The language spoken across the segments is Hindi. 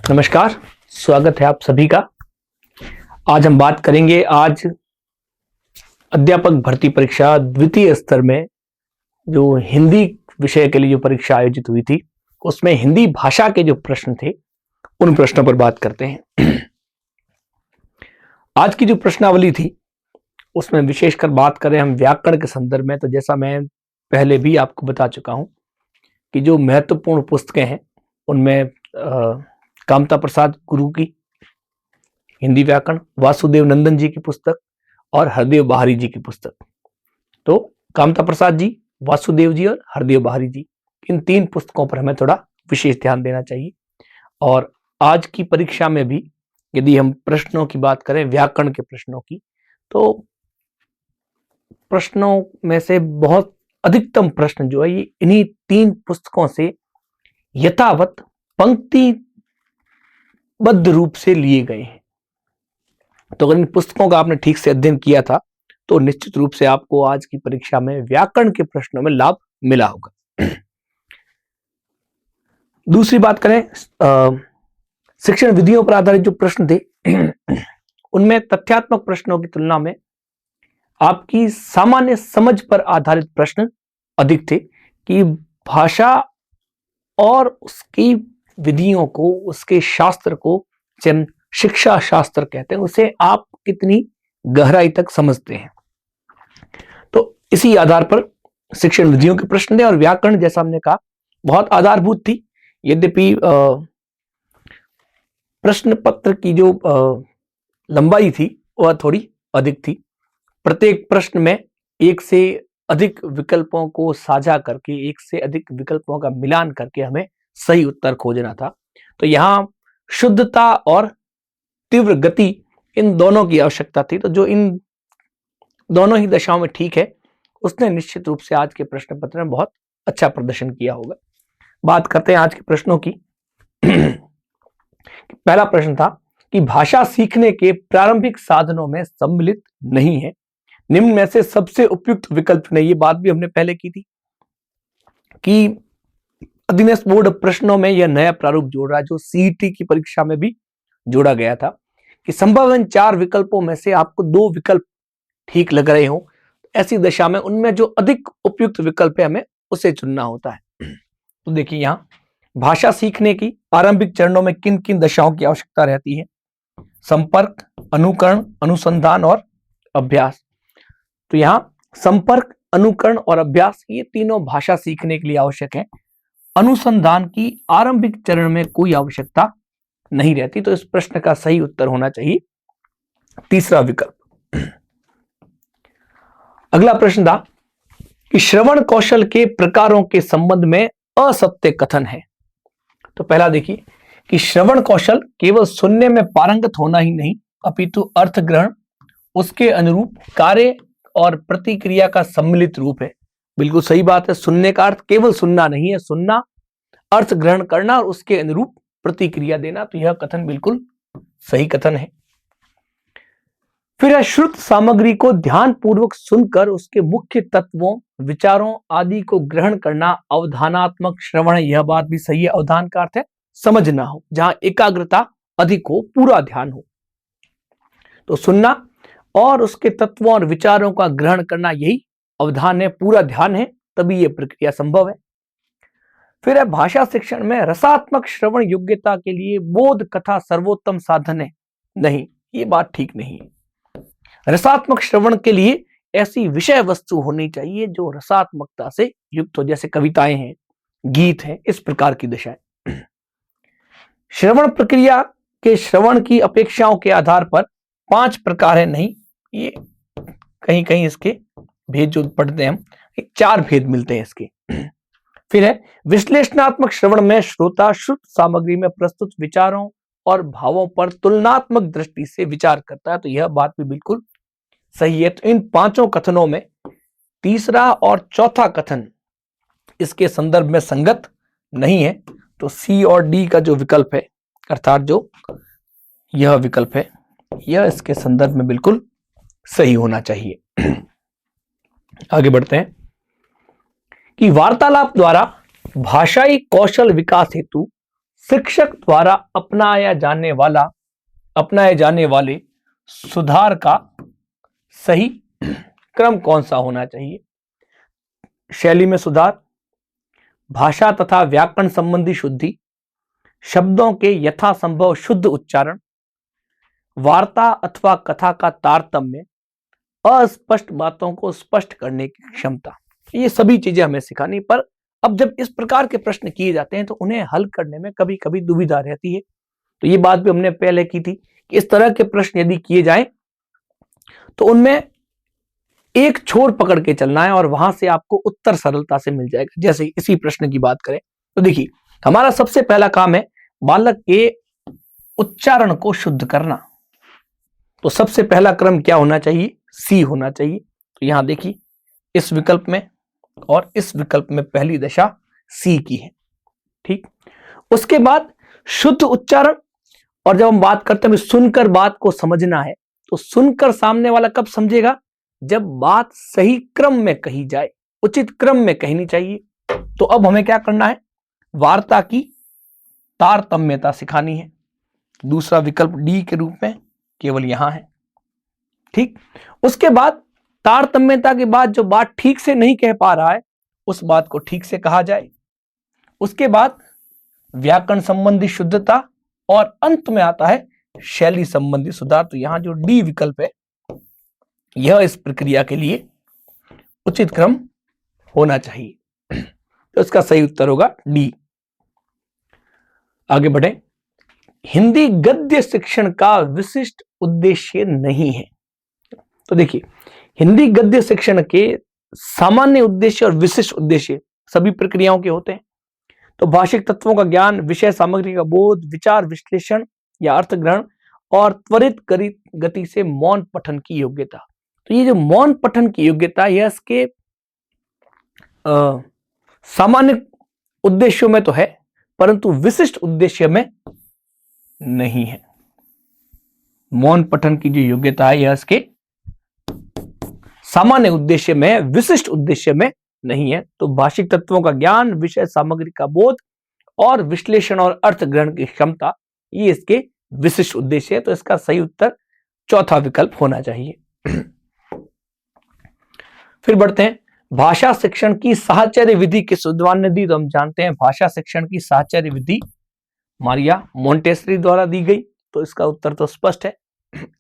नमस्कार, स्वागत है आप सभी का। आज हम बात करेंगे अध्यापक भर्ती परीक्षा द्वितीय स्तर में जो हिंदी विषय के लिए जो परीक्षा आयोजित हुई थी, उसमें हिंदी भाषा के जो प्रश्न थे उन प्रश्नों पर बात करते हैं। आज की जो प्रश्नावली थी उसमें विशेषकर बात करें हम व्याकरण के संदर्भ में, तो जैसा मैं पहले भी आपको बता चुका हूं कि जो महत्वपूर्ण पुस्तकें हैं उनमें कामता प्रसाद गुरु की हिंदी व्याकरण, वासुदेव नंदन जी की पुस्तक और हरदेव बहारी जी की पुस्तक। तो कामता प्रसाद जी, वासुदेव जी और हरदेव बहारी जी, इन तीन पुस्तकों पर हमें थोड़ा विशेष ध्यान देना चाहिए। और आज की परीक्षा में भी यदि हम प्रश्नों की बात करें, व्याकरण के प्रश्नों की, तो प्रश्नों में से बहुत अधिकतम प्रश्न जो है ये इन्हीं तीन पुस्तकों से यथावत पंक्तिबद्ध रूप से लिए गए हैं। तो अगर इन पुस्तकों का आपने ठीक से अध्ययन किया था तो निश्चित रूप से आपको आज की परीक्षा में व्याकरण के प्रश्नों में लाभ मिला होगा। दूसरी बात करें, शिक्षण विधियों पर आधारित जो प्रश्न थे उनमें तथ्यात्मक प्रश्नों की तुलना में आपकी सामान्य समझ पर आधारित प्रश्न अधिक थे कि भाषा और उसकी विधियों को, उसके शास्त्र को, जिन शिक्षा शास्त्र कहते हैं, उसे आप कितनी गहराई तक समझते हैं। तो इसी आधार पर शिक्षण विधियों के प्रश्न थे और व्याकरण, जैसा हमने कहा, बहुत आधारभूत थी। यद्यपि प्रश्न पत्र की जो लंबाई थी वह थोड़ी अधिक थी। प्रत्येक प्रश्न में एक से अधिक विकल्पों को साझा करके, एक से अधिक विकल्पों का मिलान करके हमें सही उत्तर खोजना था। तो यहां शुद्धता और तीव्र गति, इन दोनों की आवश्यकता थी। तो जो इन दोनों ही दशाओं में ठीक है, उसने निश्चित रूप से आज के प्रश्न पत्र में बहुत अच्छा प्रदर्शन किया होगा। बात करते हैं आज के प्रश्नों की। पहला प्रश्न था कि भाषा सीखने के प्रारंभिक साधनों में सम्मिलित नहीं है, निम्न में से सबसे उपयुक्त विकल्प ने। ये बात भी हमने पहले की थी कि अधीनस्थ बोर्ड प्रश्नों में यह नया प्रारूप जोड़ रहा है, जो सीईटी की परीक्षा में भी जोड़ा गया था कि संभव 4 विकल्पों में से आपको 2 विकल्प ठीक लग रहे हो। ऐसी दशा में उनमें जो अधिक उपयुक्त विकल्प है हमें उसे चुनना होता है। तो देखिए, यहां भाषा सीखने की आरंभिक चरणों में किन किन दशाओं की आवश्यकता रहती है? संपर्क, अनुकरण, अनुसंधान और अभ्यास। तो यहां संपर्क, अनुकरण और अभ्यास, ये तीनों भाषा सीखने के लिए आवश्यक है। अनुसंधान की आरंभिक चरण में कोई आवश्यकता नहीं रहती। तो इस प्रश्न का सही उत्तर होना चाहिए तीसरा विकल्प। अगला प्रश्न था कि श्रवण कौशल के प्रकारों के संबंध में असत्य कथन है। तो पहला देखिए कि श्रवण कौशल केवल सुनने में पारंगत होना ही नहीं, अपितु अर्थ ग्रहण, उसके अनुरूप कार्य और प्रतिक्रिया का सम्मिलित रूप है। बिल्कुल सही बात है। सुनने का अर्थ केवल सुनना नहीं है, सुनना, अर्थ ग्रहण करना और उसके अनुरूप प्रतिक्रिया देना। तो यह कथन बिल्कुल सही कथन है। फिर श्रुत सामग्री को ध्यान पूर्वक सुनकर उसके मुख्य तत्वों, विचारों आदि को ग्रहण करना अवधानात्मक श्रवण है। यह बात भी सही है। अवधान का अर्थ है समझना हो, जहां एकाग्रता अधिक हो, पूरा ध्यान हो। तो सुनना और उसके तत्वों और विचारों का ग्रहण करना, यही अवधान है, पूरा ध्यान है, तभी यह प्रक्रिया संभव है। फिर है भाषा शिक्षण में रसात्मक श्रवण योग्यता के लिए बोध कथा सर्वोत्तम साधन है। नहीं, ये बात ठीक नहीं है। रसात्मक श्रवण के लिए ऐसी विषय वस्तु होनी चाहिए जो रसात्मकता से युक्त हो, जैसे कविताएं हैं, गीत हैं, इस प्रकार की दिशाएं। श्रवण प्रक्रिया के श्रवण की अपेक्षाओं के आधार पर 5 प्रकार है। नहीं, ये कहीं कहीं इसके भेद जो पढ़ते हैं हम, 4 भेद मिलते हैं इसके। फिर है विश्लेषणात्मक श्रवण में श्रोता श्रुत सामग्री में प्रस्तुत विचारों और भावों पर तुलनात्मक दृष्टि से विचार करता है। तो यह बात भी बिल्कुल सही है। तो इन 5 कथनों में तीसरा और चौथा कथन इसके संदर्भ में संगत नहीं है। तो सी और डी का जो विकल्प है, अर्थात जो यह विकल्प है, यह इसके संदर्भ में बिल्कुल सही होना चाहिए। आगे बढ़ते हैं कि वार्तालाप द्वारा भाषाई कौशल विकास हेतु शिक्षक द्वारा अपनाए जाने वाले सुधार का सही क्रम कौन सा होना चाहिए? शैली में सुधार, भाषा तथा व्याकरण संबंधी शुद्धि, शब्दों के यथासंभव शुद्ध उच्चारण, वार्ता अथवा कथा का तारतम्य, अस्पष्ट बातों को स्पष्ट करने की क्षमता। ये सभी चीजें हमें सिखानी, पर अब जब इस प्रकार के प्रश्न किए जाते हैं तो उन्हें हल करने में कभी कभी दुविधा रहती है। तो ये बात भी हमने पहले की थी कि इस तरह के प्रश्न यदि किए जाएं तो उनमें एक छोर पकड़ के चलना है और वहां से आपको उत्तर सरलता से मिल जाएगा। जैसे इसी प्रश्न की बात करें तो देखिए, हमारा सबसे पहला काम है बालक के उच्चारण को शुद्ध करना। तो सबसे पहला क्रम क्या होना चाहिए? सी होना चाहिए। तो यहां देखिए, इस विकल्प में और इस विकल्प में पहली दशा सी की है। ठीक, उसके बाद शुद्ध उच्चारण। और जब हम बात करते हैं सुनकर बात को समझना है, तो सुनकर सामने वाला कब समझेगा? जब बात सही क्रम में कही जाए, उचित क्रम में कहनी चाहिए। तो अब हमें क्या करना है? वार्ता की तारतम्यता सिखानी है। दूसरा विकल्प डी के रूप में केवल यहां है। ठीक, उसके बाद तारतम्यता के बाद जो बात ठीक से नहीं कह पा रहा है उस बात को ठीक से कहा जाए। उसके बाद व्याकरण संबंधी शुद्धता और अंत में आता है शैली संबंधी सुधार। तो यहां जो डी विकल्प है यह इस प्रक्रिया के लिए उचित क्रम होना चाहिए। तो इसका सही उत्तर होगा डी। आगे बढ़े। हिंदी गद्य शिक्षण का विशिष्ट उद्देश्य नहीं है। तो देखिए, हिंदी गद्य शिक्षण के सामान्य उद्देश्य और विशिष्ट उद्देश्य सभी प्रक्रियाओं के होते हैं। तो भाषिक तत्वों का ज्ञान, विषय सामग्री का बोध, विचार विश्लेषण या अर्थ ग्रहण और त्वरित गति से मौन पठन की योग्यता। तो ये जो मौन पठन की योग्यता यह इसके सामान्य उद्देश्यों में तो है, परंतु विशिष्ट उद्देश्य में नहीं है। मौन पठन की जो योग्यता है यह इसके सामान्य उद्देश्य में, विशिष्ट उद्देश्य में नहीं है। तो भाषिक तत्वों का ज्ञान, विषय सामग्री का बोध और विश्लेषण और अर्थ ग्रहण की क्षमता, ये इसके विशिष्ट उद्देश्य है। तो इसका सही उत्तर चौथा विकल्प होना चाहिए। फिर बढ़ते हैं, भाषा शिक्षण की साहचर्य विधि किस विद्वान ने दी? तो हम जानते हैं भाषा शिक्षण की साहचर्य विधि मारिया मोंटेसरी द्वारा दी गई। तो इसका उत्तर तो स्पष्ट है,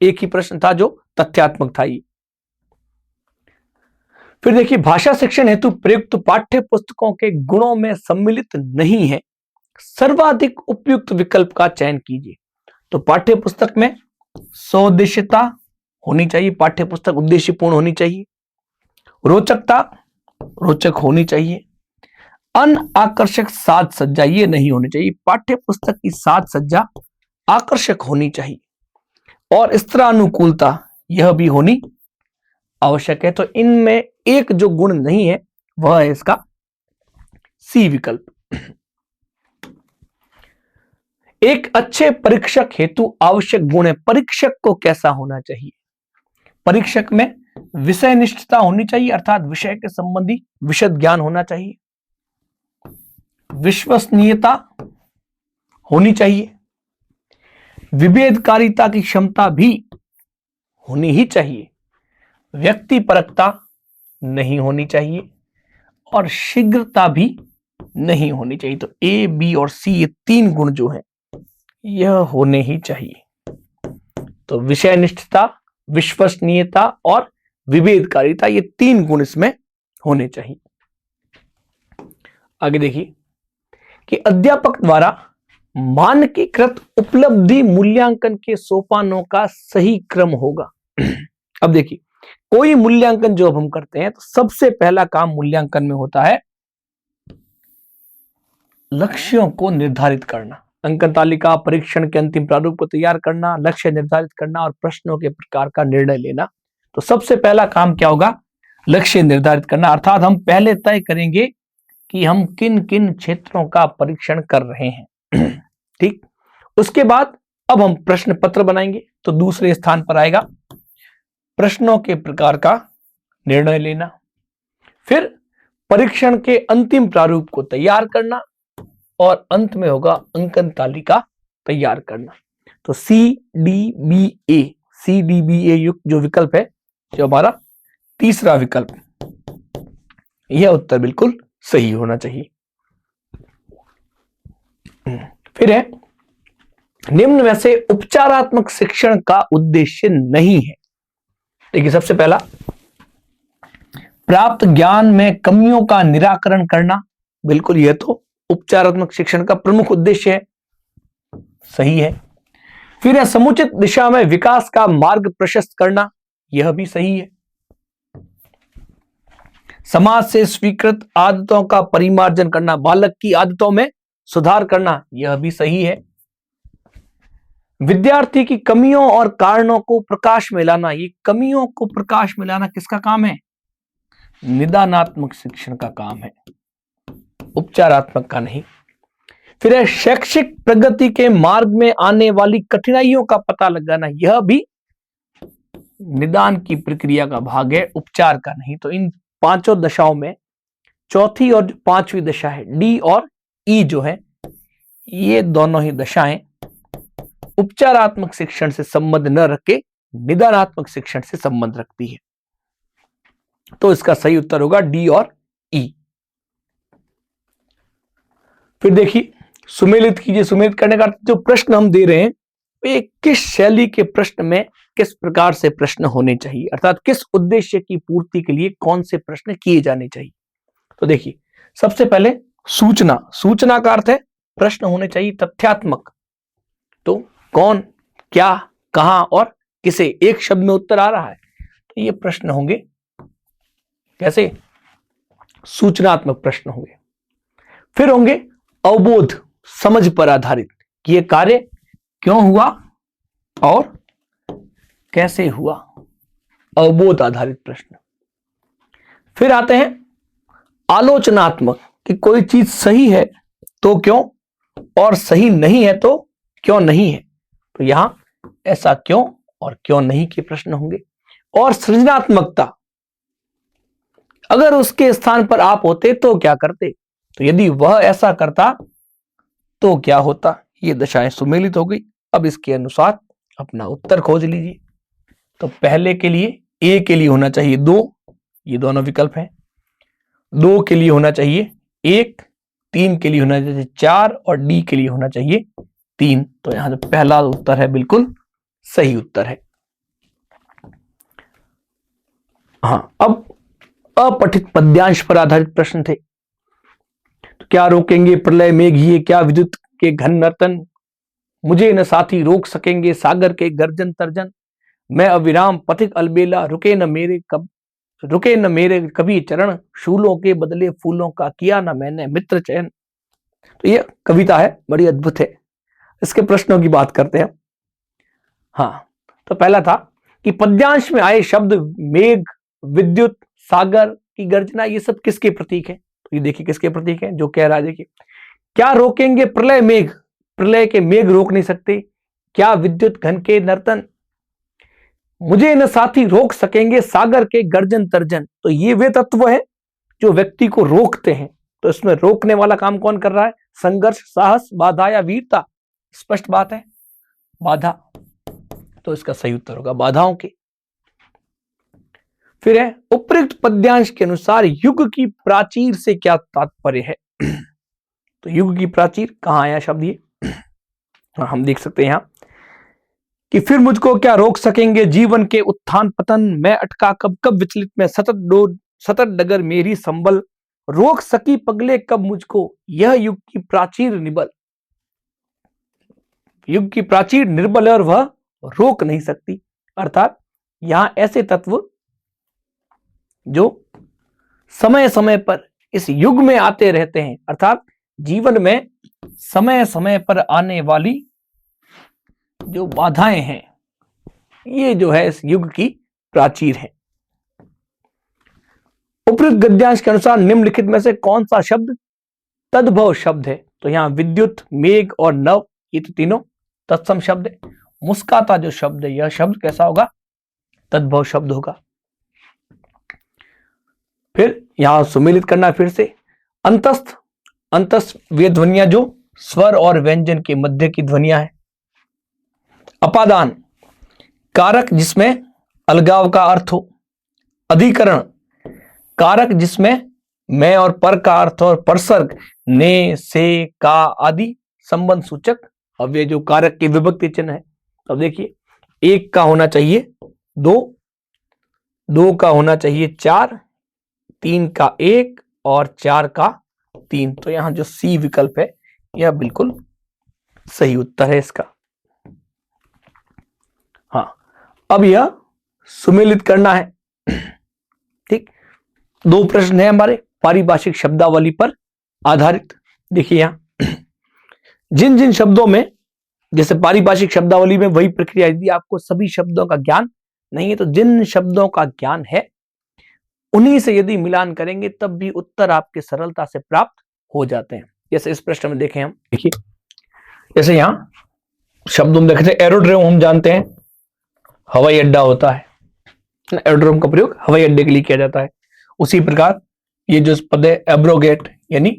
एक ही प्रश्न था जो तथ्यात्मक था ये। फिर देखिए, भाषा शिक्षण हेतु प्रयुक्त पाठ्य पुस्तकों के गुणों में सम्मिलित नहीं है, सर्वाधिक उपयुक्त विकल्प का चयन कीजिए। तो पाठ्य पुस्तक में सौद्देश्यता होनी चाहिए, पाठ्य पुस्तक उद्देश्यपूर्ण होनी चाहिए, रोचकता रोचक होनी चाहिए, अनाकर्षक साज सज्जा ये नहीं होनी चाहिए। पाठ्य पुस्तक की साज सज्जा आकर्षक होनी चाहिए और स्त्रानुकूलता यह भी होनी आवश्यक है। तो इनमें एक जो गुण नहीं है वह है इसका सी विकल्प। एक अच्छे परीक्षक हेतु आवश्यक गुण है। परीक्षक को कैसा होना चाहिए? परीक्षक में विषय निष्ठता होनी चाहिए, अर्थात विषय के संबंधी विशद ज्ञान होना चाहिए, विश्वसनीयता होनी चाहिए, विभेदकारिता की क्षमता भी होनी ही चाहिए, व्यक्तिपरकता नहीं होनी चाहिए और शीघ्रता भी नहीं होनी चाहिए। तो ए, बी और सी ये तीन गुण जो हैं यह होने ही चाहिए। तो विषय निष्ठता, विश्वसनीयता और विभेदकारिता ये तीन गुण इसमें होने चाहिए। आगे देखिए कि अध्यापक द्वारा मानकीकृत उपलब्धि मूल्यांकन के सोपानों का सही क्रम होगा। अब देखिए, कोई मूल्यांकन जो अब हम करते हैं तो सबसे पहला काम मूल्यांकन में होता है लक्ष्यों को निर्धारित करना, अंकन तालिका, परीक्षण के अंतिम प्रारूप को तैयार करना, लक्ष्य निर्धारित करना और प्रश्नों के प्रकार का निर्णय लेना। तो सबसे पहला काम क्या होगा? लक्ष्य निर्धारित करना, अर्थात हम पहले तय करेंगे कि हम किन किन क्षेत्रों का परीक्षण कर रहे हैं। ठीक, उसके बाद अब हम प्रश्न पत्र बनाएंगे। तो दूसरे स्थान पर आएगा प्रश्नों के प्रकार का निर्णय लेना, फिर परीक्षण के अंतिम प्रारूप को तैयार करना, और अंत में होगा अंकन तालिका तैयार करना। तो CDBA युक्त जो विकल्प है, जो हमारा तीसरा विकल्प, यह उत्तर बिल्कुल सही होना चाहिए। फिर है, निम्न में से उपचारात्मक शिक्षण का उद्देश्य नहीं है। देखिए, सबसे पहला, प्राप्त ज्ञान में कमियों का निराकरण करना, बिल्कुल यह तो उपचारात्मक शिक्षण का प्रमुख उद्देश्य है, सही है। फिर है, समुचित दिशा में विकास का मार्ग प्रशस्त करना, यह भी सही है। समाज से स्वीकृत आदतों का परिमार्जन करना, बालक की आदतों में सुधार करना, यह भी सही है। विद्यार्थी की कमियों और कारणों को प्रकाश में लाना, ये कमियों को प्रकाश में लाना किसका काम है? निदानात्मक शिक्षण का काम है, उपचारात्मक का नहीं। फिर है, शैक्षिक प्रगति के मार्ग में आने वाली कठिनाइयों का पता लगाना, यह भी निदान की प्रक्रिया का भाग है, उपचार का नहीं। तो इन पांचों दशाओं में चौथी और पांचवी दशा है, डी और ई जो है, ये दोनों ही दशाएं उपचारात्मक शिक्षण से संबंध न रख के निदानात्मक शिक्षण से संबंध रखती है। तो इसका सही उत्तर होगा डी और ई। फिर देखिए, सुमेलित कीजिए। सुमेलित करने का जो प्रश्न हम दे रहे हैं, वे किस शैली के प्रश्न में किस प्रकार से प्रश्न होने चाहिए, अर्थात किस उद्देश्य की पूर्ति के लिए कौन से प्रश्न किए जाने चाहिए। तो देखिए, सबसे पहले सूचना। सूचना का अर्थ है प्रश्न होने चाहिए तथ्यात्मक। तो कौन, क्या, कहां और किसे, एक शब्द में उत्तर आ रहा है, तो ये प्रश्न होंगे कैसे? सूचनात्मक प्रश्न होंगे। फिर होंगे अवबोध, समझ पर आधारित, कि यह कार्य क्यों हुआ और कैसे हुआ, अवबोध आधारित प्रश्न। फिर आते हैं आलोचनात्मक, कि कोई चीज सही है तो क्यों और सही नहीं है तो क्यों नहीं है, तो यहां ऐसा क्यों और क्यों नहीं के प्रश्न होंगे। और सृजनात्मकता, अगर उसके स्थान पर आप होते तो क्या करते, तो यदि वह ऐसा करता तो क्या होता। ये दशाएं सुमेलित हो गई। अब इसके अनुसार अपना उत्तर खोज लीजिए। तो पहले के लिए, ए के लिए होना चाहिए 2, ये दोनों विकल्प हैं। 2 के लिए होना चाहिए 1, 3 के लिए होना चाहिए 4 और डी के लिए होना चाहिए 3। तो यहां जो पहला उत्तर है बिल्कुल सही उत्तर है। हाँ, अब अपठित पद्यांश पर आधारित प्रश्न थे। तो क्या रोकेंगे प्रलय मेघ ये, क्या विद्युत के घन नर्तन, मुझे न साथी रोक सकेंगे सागर के गर्जन तर्जन, मैं अविराम पथिक अलबेला, रुके न मेरे कभी चरण, शूलों के बदले फूलों का किया न मैंने मित्र चयन। तो ये कविता है, बड़ी अद्भुत है। इसके प्रश्नों की बात करते हैं। हाँ, तो पहला था कि पद्यांश में आए शब्द मेघ, विद्युत, सागर की गर्जना, ये सब किसके प्रतीक है? तो ये देखिए किसके प्रतीक है जो कह रहा है। देखिए, क्या रोकेंगे प्रलय मेघ, प्रलय के मेघ रोक नहीं सकते। क्या विद्युत घन के नर्तन, मुझे न साथी रोक सकेंगे सागर के गर्जन तर्जन। तो ये वे तत्व है जो व्यक्ति को रोकते हैं। तो इसमें रोकने वाला काम कौन कर रहा है? संघर्ष, साहस, बाधा या वीरता। स्पष्ट बात है, बाधा। तो इसका सही उत्तर होगा बाधाओं के। फिर है, उपयुक्त पद्यांश के अनुसार युग की प्राचीर से क्या तात्पर्य है? तो युग की प्राचीर कहां आया शब्द ये? हम देख सकते हैं यहां कि फिर मुझको क्या रोक सकेंगे जीवन के उत्थान पतन, मैं अटका कब कब विचलित में सतत डगर मेरी संबल, रोक सकी पगले कब मुझको यह युग की प्राचीर निबल। युग की प्राचीर निर्बल है और वह रोक नहीं सकती। अर्थात यहां ऐसे तत्व जो समय समय पर इस युग में आते रहते हैं, अर्थात जीवन में समय समय पर आने वाली जो बाधाएं हैं, ये जो है इस युग की प्राचीर है। उपयुक्त गद्यांश के अनुसार निम्नलिखित में से कौन सा शब्द तद्भव शब्द है? तो यहां विद्युत, मेघ और नव, ये तो तीनों तत्सम शब्द है। मुस्काता जो शब्द है, यह शब्द कैसा होगा? तद्भव शब्द होगा। फिर यहां सुमेलित करना, फिर से अंतस्थ अंतस वे ध्वनियां जो स्वर और व्यंजन के मध्य की ध्वनियां हैं। अपादान, कारक जिसमें अलगाव का अर्थ हो। अधिकरण, कारक जिसमें मैं और पर का अर्थ और परसर्ग ने, से, का आदि संबंध सूचक अव्यय जो कारक के विभक्ति चिन्ह है। अब देखिए, एक का होना चाहिए दो, दो का होना चाहिए चार, तीन का एक और चार का तीन। तो यहां जो सी विकल्प है यह बिल्कुल सही उत्तर है इसका। हाँ, अब यह सुमेलित करना है। ठीक, दो प्रश्न है हमारे पारिभाषिक शब्दावली पर आधारित। देखिए यहां जिन जिन शब्दों में, जैसे पारिभाषिक शब्दावली में वही प्रक्रिया, यदि आपको सभी शब्दों का ज्ञान नहीं है तो जिन शब्दों का ज्ञान है उन्हीं से यदि मिलान करेंगे तब भी उत्तर आपके सरलता से प्राप्त हो जाते हैं। जैसे इस प्रश्न में देखें हम, देखिए जैसे यहां शब्द हम देखते हैं एरोड्रोम, हम जानते हैं हवाई अड्डा होता है, एरोड्रोम का प्रयोग हवाई अड्डे के लिए किया जाता है। उसी प्रकार ये जो पद है एब्रोगेट यानी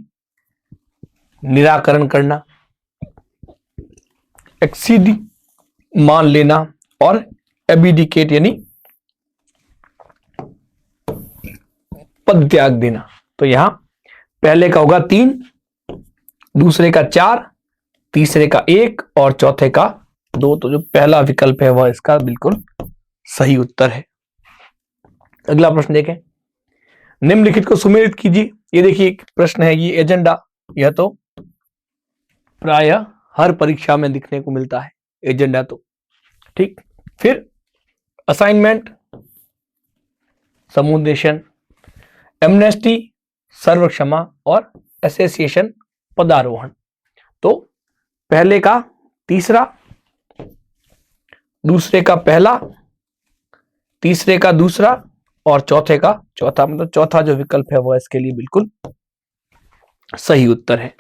निराकरण करना, एक्सीडी मान लेना और एबिडिकेट यानी पद त्याग देना। तो यहां पहले का होगा 3, दूसरे का 4, तीसरे का 1 और चौथे का 2। तो जो पहला विकल्प है वह इसका बिल्कुल सही उत्तर है। अगला प्रश्न देखें, निम्नलिखित को सुमेलित कीजिए। ये देखिए एक प्रश्न है, ये एजेंडा, यह तो प्रायः हर परीक्षा में दिखने को मिलता है एजेंडा तो। ठीक, फिर असाइनमेंट, समुद्देशन, एमनेस्टी, सर्व क्षमा और एसोसिएशन पदारोहण। तो पहले का तीसरा, दूसरे का पहला, तीसरे का दूसरा और चौथे का चौथा, मतलब चौथा जो विकल्प है वह इसके लिए बिल्कुल सही उत्तर है।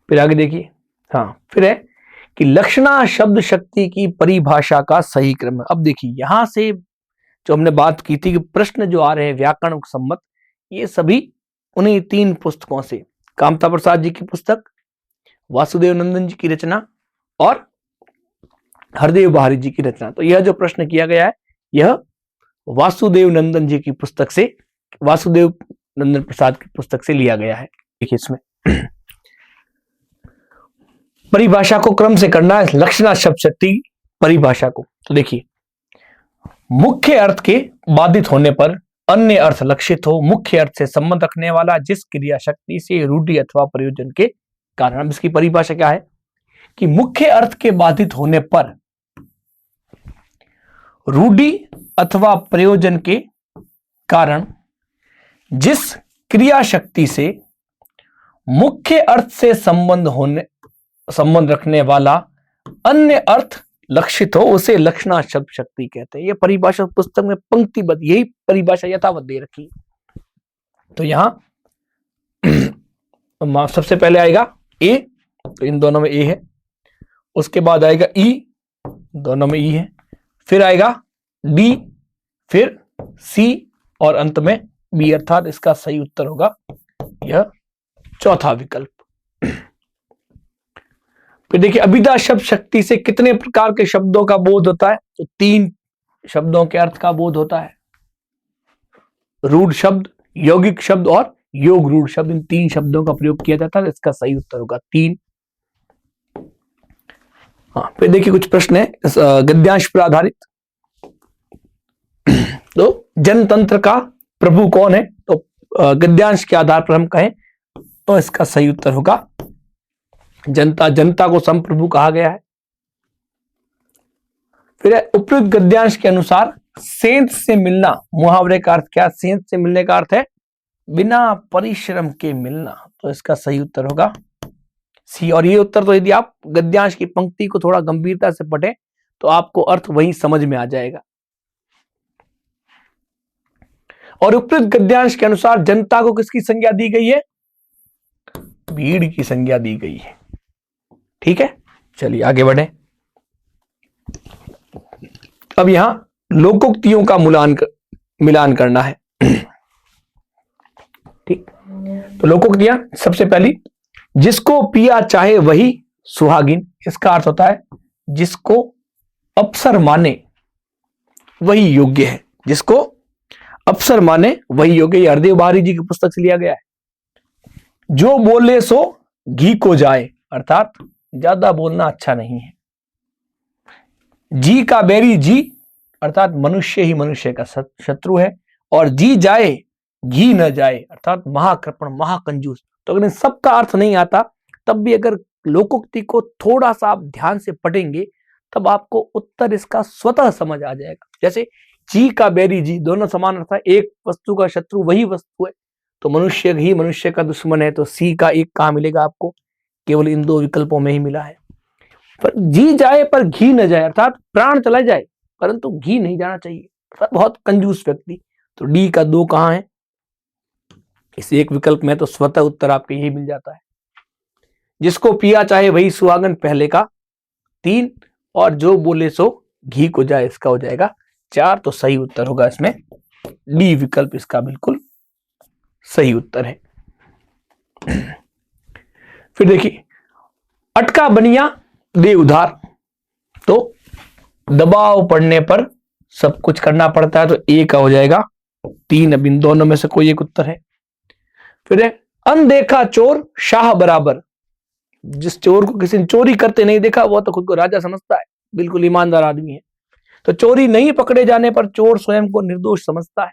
फिर आगे देखिए, हाँ फिर है कि लक्षणा शब्द शक्ति की परिभाषा का सही क्रम। अब देखिए यहां से जो हमने बात की थी कि प्रश्न जो आ रहे हैं व्याकरण सम्मत, ये सभी उन्हीं 3 पुस्तकों से, कामता प्रसाद जी की पुस्तक, वासुदेव नंदन जी की रचना और हरदेव बहारी जी की रचना। तो यह जो प्रश्न किया गया है यह वासुदेव नंदन जी की पुस्तक से, वासुदेव नंदन प्रसाद की पुस्तक से लिया गया है। देखिए इसमें परिभाषा को क्रम से करना है, लक्षणा शब्द शक्ति परिभाषा को। तो देखिए, मुख्य अर्थ के बाधित होने पर अन्य अर्थ लक्षित हो, मुख्य अर्थ से संबंध रखने वाला, जिस क्रिया शक्ति से रूढ़ि अथवा प्रयोजन के कारण। अब इसकी परिभाषा क्या है कि मुख्य अर्थ के बाधित होने पर रूढ़ि अथवा प्रयोजन के कारण जिस क्रिया शक्ति से मुख्य अर्थ से संबंध रखने वाला अन्य अर्थ लक्षित हो उसे लक्षणा शब्द शक्ति कहते हैं। यह परिभाषा पुस्तक में पंक्तिबद्ध, यही परिभाषा यथावत दे रखी है। तो यहां सबसे पहले आएगा ए, तो इन दोनों में ए है, उसके बाद आएगा ई, दोनों में ई है, फिर आएगा डी, फिर सी और अंत में बी, अर्थात इसका सही उत्तर होगा यह चौथा विकल्प। फिर देखिए, अभिधा शब्द शक्ति से कितने प्रकार के शब्दों का बोध होता है? तो 3 शब्दों के अर्थ का बोध होता है, रूढ़ शब्द, यौगिक शब्द और योग रूढ़ शब्द। इन 3 शब्दों का प्रयोग किया जाता है, इसका सही उत्तर होगा 3। हाँ, फिर देखिए कुछ प्रश्न है गद्यांश पर आधारित। तो जनतंत्र का प्रभु कौन है? तो गद्यांश के आधार पर हम कहें तो इसका सही उत्तर होगा जनता। जनता को संप्रभु कहा गया है। फिर उपयुक्त गद्यांश के अनुसार सेंध से मिलना, मुहावरे का अर्थ क्या? सेंध से मिलने का अर्थ है बिना परिश्रम के मिलना। तो इसका सही उत्तर होगा सी। और ये उत्तर तो यदि आप गद्यांश की पंक्ति को थोड़ा गंभीरता से पढ़ें तो आपको अर्थ वही समझ में आ जाएगा। और उपयुक्त गद्यांश के अनुसार जनता को किसकी संज्ञा दी गई है? भीड़ की संज्ञा दी गई है। ठीक है, चलिए आगे बढ़े। अब यहां लोकोक्तियों का मिलान करना है। ठीक, तो लोकोक्तियां, सबसे पहली, जिसको पिया चाहे वही सुहागिन। इसका अर्थ होता है जिसको अप्सर माने वही योग्य है, जिसको अप्सर माने वही योग्य। ये हरदेव बाहरी जी की पुस्तक से लिया गया है। जो बोले सो घी को जाए, अर्थात ज्यादा बोलना अच्छा नहीं है। जी का बैरी जी, अर्थात मनुष्य ही मनुष्य का शत्रु है। और जी जाए घी न जाए, अर्थात महाकृपण, महाकंजूस। तो अगर इन सबका अर्थ नहीं आता तब भी अगर लोकोक्ति को थोड़ा सा आप ध्यान से पढ़ेंगे तब आपको उत्तर इसका स्वतः समझ आ जाएगा। जैसे जी का बैरी जी, दोनों समान अर्थ है। एक वस्तु का शत्रु वही वस्तु है, तो मनुष्य ही मनुष्य का दुश्मन है। तो सी का एक कहां मिलेगा आपको? केवल इन दो विकल्पों में ही मिला है। पर जी जाए पर घी न जाए, अर्थात प्राण चला जाए परंतु घी नहीं जाना चाहिए, बहुत कंजूस व्यक्ति। तो डी का 2 कहां है? इस एक विकल्प में। तो स्वतः उत्तर आपको यही मिल जाता है। जिसको पिया चाहे वही सुहागन, पहले का 3। और जो बोले सो घी को जाए, इसका हो जाएगा 4। तो सही उत्तर होगा इसमें डी विकल्प, इसका बिल्कुल सही उत्तर है। फिर देखिए, अटका बनिया दे उधार। तो दबाव पड़ने पर सब कुछ करना पड़ता है, तो ए का हो जाएगा 3। अब इन दोनों में से कोई एक उत्तर है। फिर है अनदेखा चोर शाह बराबर। जिस चोर को किसी ने चोरी करते नहीं देखा वो तो खुद को राजा समझता है, बिल्कुल ईमानदार आदमी है। तो चोरी नहीं पकड़े जाने पर चोर स्वयं को निर्दोष समझता है।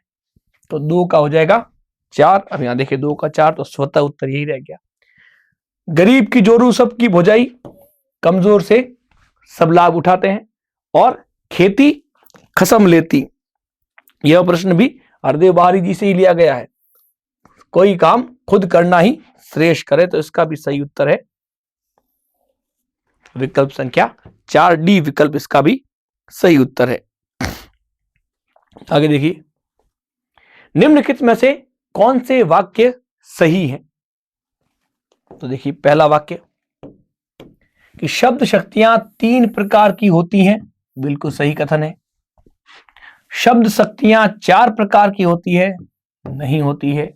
तो 2 का हो जाएगा 4। अब यहां देखिए 2 का 4, तो स्वतः उत्तर यही रह गया। गरीब की जोरू सबकी भुजाई, कमजोर से सब लाभ उठाते हैं। और खेती खसम लेती, यह प्रश्न भी हरदेव बाहरी जी से ही लिया गया है। कोई काम खुद करना ही श्रेष्ठ करे, तो इसका भी सही उत्तर है विकल्प संख्या 4, डी विकल्प, इसका भी सही उत्तर है। आगे देखिए, निम्नलिखित में से कौन से वाक्य सही है? तो देखिए, पहला वाक्य कि शब्द शक्तियां 3 प्रकार की होती हैं, बिल्कुल सही कथन है। शब्द शक्तियां 4 प्रकार की होती है, नहीं होती है।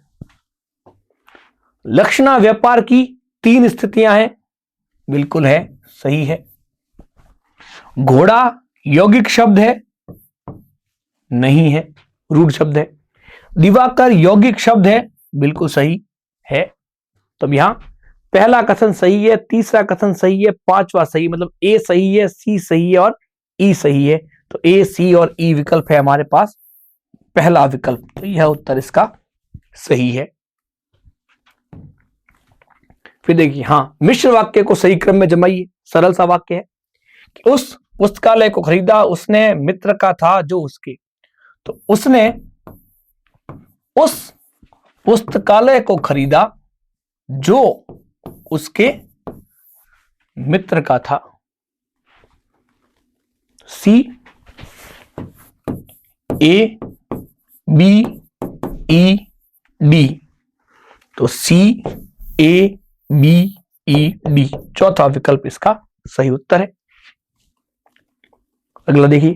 लक्षणा व्यापार की 3 स्थितियां हैं, बिल्कुल है, सही है। घोड़ा यौगिक शब्द है, नहीं है, रूढ़ शब्द है। दिवाकर यौगिक शब्द है, बिल्कुल सही है। तो यहां पहला कथन सही है, तीसरा कथन सही है, 5वां सही, मतलब ए सही है, सी सही है और ई सही है। तो ए, सी और ई विकल्प है हमारे पास पहला विकल्प। तो यह उत्तर इसका सही है। फिर देखिए, हाँ, मिश्र वाक्य को सही क्रम में जमाइए। सरल सा वाक्य है कि उस पुस्तकालय को खरीदा उसने, मित्र का था जो उसके। तो उसने उस पुस्तकालय को खरीदा जो उसके मित्र का था। सी, ए, बी, ई, डी। तो सी, ए, बी, ई, डी, चौथा विकल्प इसका सही उत्तर है। अगला देखिए,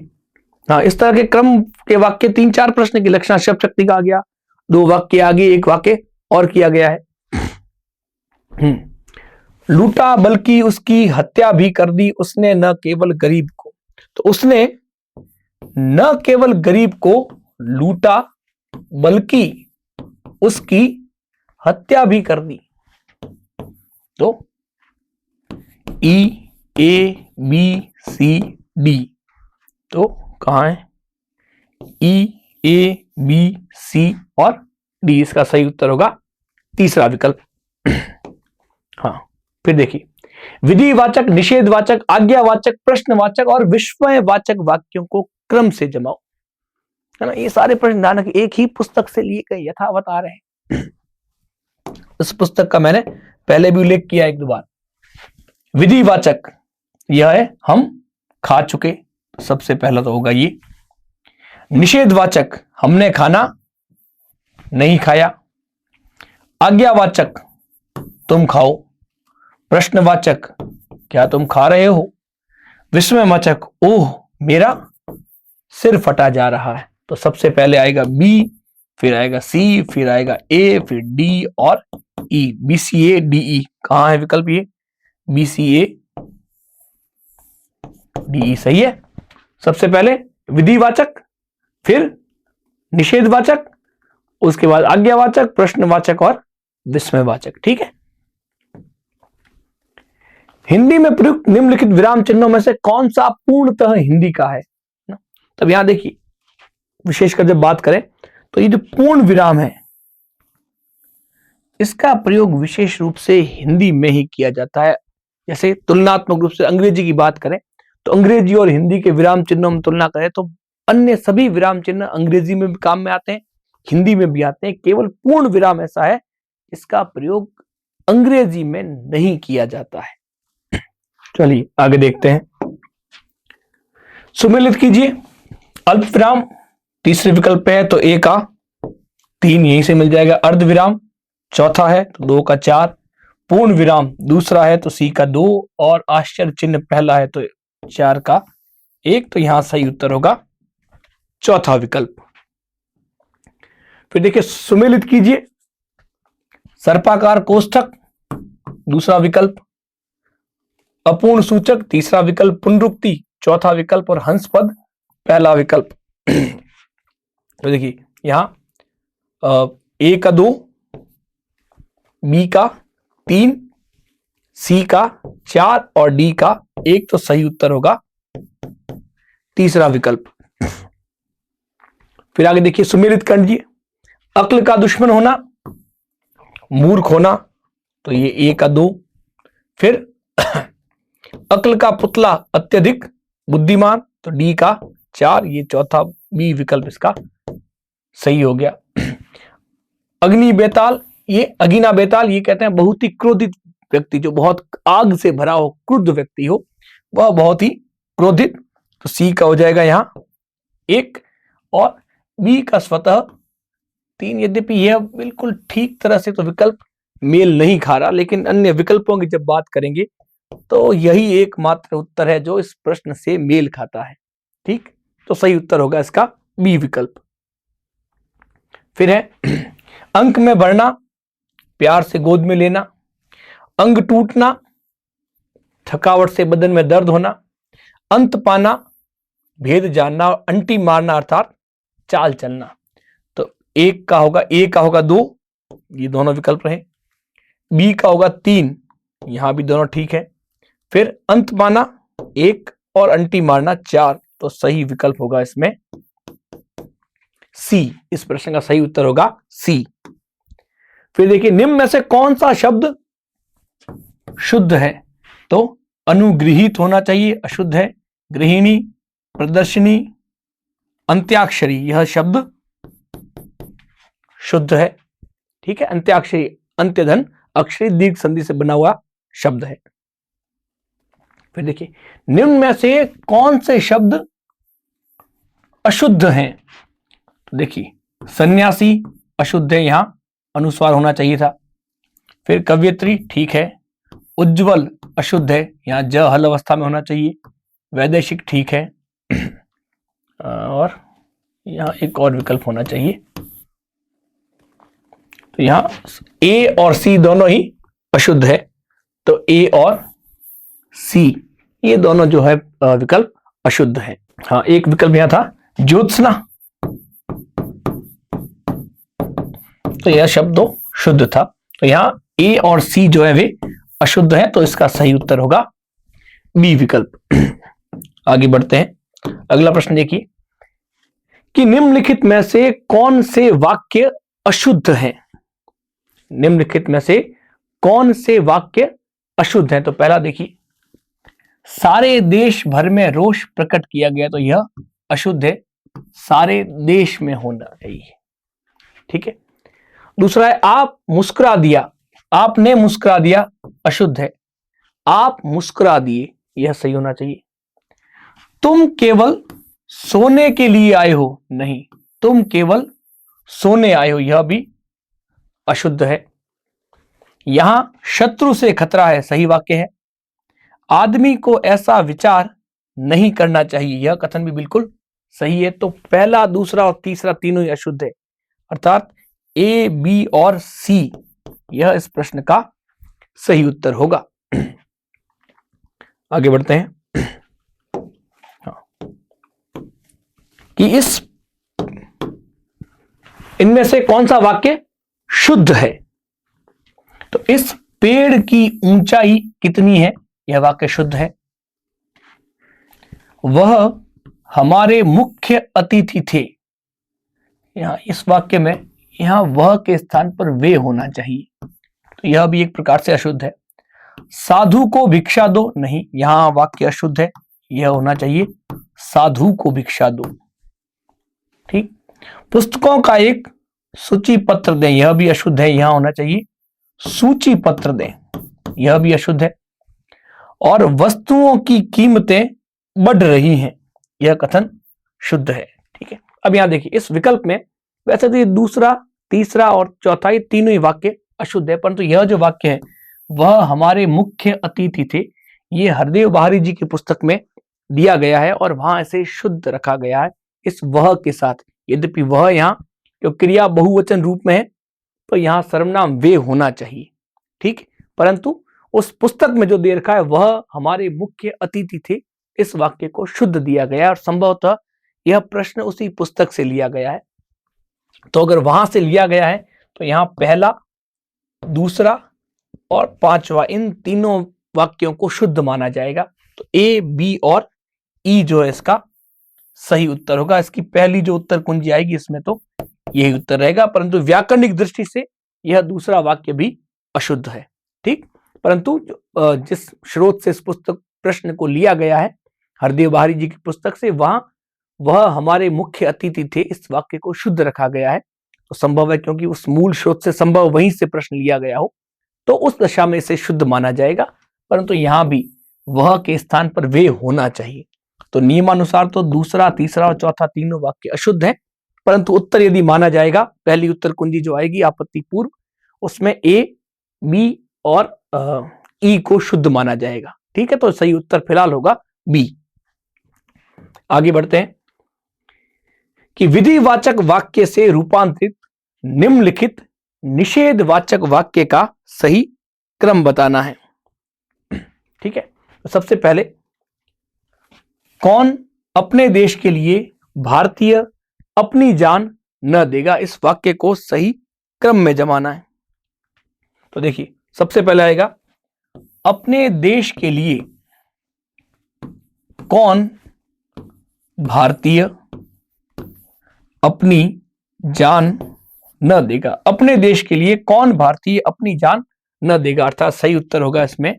हाँ, इस तरह के क्रम के वाक्य 3-4 प्रश्न की लक्षणा शब्द शक्ति का आ गया। 2 वाक्य आगे, 1 वाक्य और किया गया है। लूटा बल्कि उसकी हत्या भी कर दी उसने, न केवल गरीब को। तो उसने न केवल गरीब को लूटा बल्कि उसकी हत्या भी कर दी। तो ई, ए, बी, सी, डी। तो कहां है? ई, ए, बी, सी और डी, इसका सही उत्तर होगा तीसरा विकल्प। हाँ, फिर देखिए, विधिवाचक, निषेधवाचक, आज्ञावाचक, प्रश्नवाचक और विस्मयवाचक वाक्यों को क्रम से जमाओ। है ना, ये सारे प्रश्न ध्यान रखिए, एक ही पुस्तक से लिए गए यथावत आ रहे हैं। इस पुस्तक का मैंने पहले भी उल्लेख किया 1-2 बार। विधिवाचक यह है हम खा चुके, सबसे पहला तो होगा ये। निषेधवाचक हमने खाना नहीं खाया। आज्ञावाचक तुम खाओ। प्रश्नवाचक क्या तुम खा रहे हो। विस्मयवाचक ओह मेरा सिर फटा जा रहा है। तो सबसे पहले आएगा बी, फिर आएगा सी, फिर आएगा ए, फिर डी और ई। BCA DE कहां है विकल्प? ये BCA DE सही है। सबसे पहले विधिवाचक, फिर निषेधवाचक, उसके बाद आज्ञावाचक, प्रश्नवाचक और विस्मयवाचक। ठीक है। हिंदी में प्रयुक्त निम्नलिखित विराम चिन्हों में से कौन सा पूर्णतः हिंदी का है? तब यहां देखिए, विशेषकर जब बात करें तो ये जो पूर्ण विराम है, इसका प्रयोग विशेष रूप से हिंदी में ही किया जाता है। जैसे तुलनात्मक रूप से अंग्रेजी की बात करें तो अंग्रेजी और हिंदी के विराम चिन्हों में तुलना करें तो अन्य सभी विराम चिन्ह अंग्रेजी में भी काम में आते हैं, हिंदी में भी आते हैं। केवल पूर्ण विराम ऐसा है इसका प्रयोग अंग्रेजी में नहीं किया जाता है। चलिए आगे देखते हैं। सुमेलित कीजिए। अल्प विराम तीसरे विकल्प पे है तो ए का 3 यहीं से मिल जाएगा। अर्ध विराम चौथा है तो 2 का 4। पूर्ण विराम दूसरा है तो सी का 2 और आश्चर्य चिन्ह पहला है तो 4 का 1। तो यहां सही उत्तर होगा चौथा विकल्प। फिर देखिए, सुमेलित कीजिए। सर्पाकार कोष्ठक दूसरा विकल्प, अपूर्ण सूचक तीसरा विकल्प, पुनरुक्ति चौथा विकल्प और हंसपद पहला विकल्प। तो देखिए यहां ए का 2, बी का 3, सी का 4 और डी का 1। तो सही उत्तर होगा तीसरा विकल्प। फिर आगे देखिए, सुमेलित कीजिए। अक्ल का दुश्मन होना, मूर्ख होना तो ये ए का 2। फिर अक्ल का पुतला अत्यधिक बुद्धिमान तो डी का 4। ये चौथा बी विकल्प इसका सही हो गया। अग्नि बेताल, ये अगिना बेताल, ये कहते हैं बहुत ही क्रोधित व्यक्ति, जो बहुत आग से भरा हो, क्रुद्ध व्यक्ति हो, वह बहुत ही क्रोधित। तो सी का हो जाएगा यहां 1 और बी का स्वतः 3। यद्यपि यह बिल्कुल ठीक तरह से तो विकल्प मेल नहीं खा रहा, लेकिन अन्य विकल्पों की जब बात करेंगे तो यही एकमात्र उत्तर है जो इस प्रश्न से मेल खाता है। ठीक, तो सही उत्तर होगा इसका बी विकल्प। फिर है अंक में बढ़ना, प्यार से गोद में लेना, अंग टूटना, थकावट से बदन में दर्द होना, अंत पाना, भेद जानना और अंटी मारना अर्थात चाल चलना। तो एक का होगा, ए का होगा 2, ये दोनों विकल्प रहे। बी का होगा 3, यहां भी दोनों ठीक है। फिर अंत पाना 1 और अंटी मारना 4। तो सही विकल्प होगा इसमें सी। इस प्रश्न का सही उत्तर होगा सी। फिर देखिए, निम्न में से कौन सा शब्द शुद्ध है? तो अनुगृहीत होना चाहिए, अशुद्ध है। गृहिणी, प्रदर्शनी, अंत्याक्षरी, यह शब्द शुद्ध है। ठीक है, अंत्याक्षरी अंत्यधन अक्षरी दीर्घ संधि से बना हुआ शब्द है। फिर देखिए, निम्न में से कौन से शब्द अशुद्ध हैं? तो देखिए, सन्यासी अशुद्ध है, यहां अनुस्वार होना चाहिए था। फिर कवयित्री ठीक है। उज्जवल अशुद्ध है, यहां ज हल अवस्था में होना चाहिए। वैदेशिक ठीक है और यहां एक और विकल्प होना चाहिए। तो यहां ए और सी दोनों ही अशुद्ध है, तो ए और सी ये दोनों जो है विकल्प अशुद्ध है। हाँ, एक विकल्प यहां था ज्योत्सना, तो यह शब्द शुद्ध था। तो यहां ए और सी जो है वे अशुद्ध है, तो इसका सही उत्तर होगा बी विकल्प। आगे बढ़ते हैं। अगला प्रश्न देखिए कि निम्नलिखित में से कौन से वाक्य अशुद्ध हैं? निम्नलिखित में से कौन से वाक्य अशुद्ध हैं? तो पहला देखिए, सारे देश भर में रोष प्रकट किया गया, तो यह अशुद्ध है। सारे देश में होना चाहिए। ठीक है। दूसरा है आप मुस्कुरा दिया, आपने मुस्कुरा दिया, अशुद्ध है। आप मुस्कुरा दिए, यह सही होना चाहिए। तुम केवल सोने के लिए आए हो, नहीं, तुम केवल सोने आए हो, यह भी अशुद्ध है। यहां शत्रु से खतरा है, सही वाक्य है। आदमी को ऐसा विचार नहीं करना चाहिए, यह कथन भी बिल्कुल सही है। तो पहला, दूसरा और तीसरा तीनों ही अशुद्ध है। अर्थात ए, बी और सी यह इस प्रश्न का सही उत्तर होगा। आगे बढ़ते हैं। कि इनमें से कौन सा वाक्य शुद्ध है? तो इस पेड़ की ऊंचाई कितनी है, यह वाक्य शुद्ध है। वह हमारे मुख्य अतिथि थे, यहां इस वाक्य में यहां वह के स्थान पर वे होना चाहिए, तो यह भी एक प्रकार से अशुद्ध है। साधु को भिक्षा दो, नहीं, यहां वाक्य अशुद्ध है, यह होना चाहिए साधु को भिक्षा दो। ठीक। पुस्तकों का एक सूची पत्र दें, यह भी अशुद्ध है, यहां होना चाहिए सूची पत्र दें, यह भी अशुद्ध है। और वस्तुओं की कीमतें बढ़ रही हैं, यह कथन शुद्ध है। ठीक है। अब यहां देखिए इस विकल्प में वैसे तो ये दूसरा, तीसरा और चौथा ये तीनों ही वाक्य अशुद्ध है, परंतु यह जो वाक्य है वह हमारे मुख्य अतिथि थे, ये हरदेव बहारी जी की पुस्तक में दिया गया है और वहां इसे शुद्ध रखा गया है इस वह के साथ। यद्यपि वह यहाँ जो क्रिया बहुवचन रूप में है तो यहां सर्वनाम वे होना चाहिए। ठीक। परंतु उस पुस्तक में जो दे रखा है वह हमारे मुख्य अतिथि थे, इस वाक्य को शुद्ध दिया गया है और संभवतः यह प्रश्न उसी पुस्तक से लिया गया है। तो अगर वहां से लिया गया है तो यहां पहला, दूसरा और पांचवा इन तीनों वाक्यों को शुद्ध माना जाएगा। तो ए, बी और ई जो है इसका सही उत्तर होगा। इसकी पहली जो उत्तर कुंजी आएगी इसमें तो यही उत्तर रहेगा, परंतु व्याकरणिक दृष्टि से यह दूसरा वाक्य भी अशुद्ध है। ठीक। परंतु जिस स्रोत से इस पुस्तक प्रश्न को लिया गया है हरदेव बहारी जी की पुस्तक से, वह हमारे मुख्य अतिथि थे, इस वाक्य को शुद्ध रखा गया है। तो संभव है क्योंकि उस मूल स्रोत से संभव वहीं से प्रश्न लिया गया हो, तो उस दशा में इसे शुद्ध माना जाएगा। परंतु यहां भी वह के स्थान पर वे होना चाहिए। तो नियमानुसार तो दूसरा, तीसरा और चौथा तीनों वाक्य अशुद्ध है, परंतु उत्तर यदि माना जाएगा, पहली उत्तर कुंजी जो आएगी आपत्ति पूर्व, उसमें ए, बी और ई को शुद्ध माना जाएगा। ठीक है। तो सही उत्तर फिलहाल होगा बी। आगे बढ़ते हैं कि विधिवाचक वाक्य से रूपांतरित निम्नलिखित निषेधवाचक वाक्य का सही क्रम बताना है। ठीक है। तो सबसे पहले, कौन अपने देश के लिए भारतीय अपनी जान न देगा, इस वाक्य को सही क्रम में जमाना है। तो देखिए सबसे पहले आएगा अपने देश के लिए कौन भारतीय अपनी जान न देगा। अपने देश के लिए कौन भारतीय अपनी जान न देगा, अर्थात सही उत्तर होगा इसमें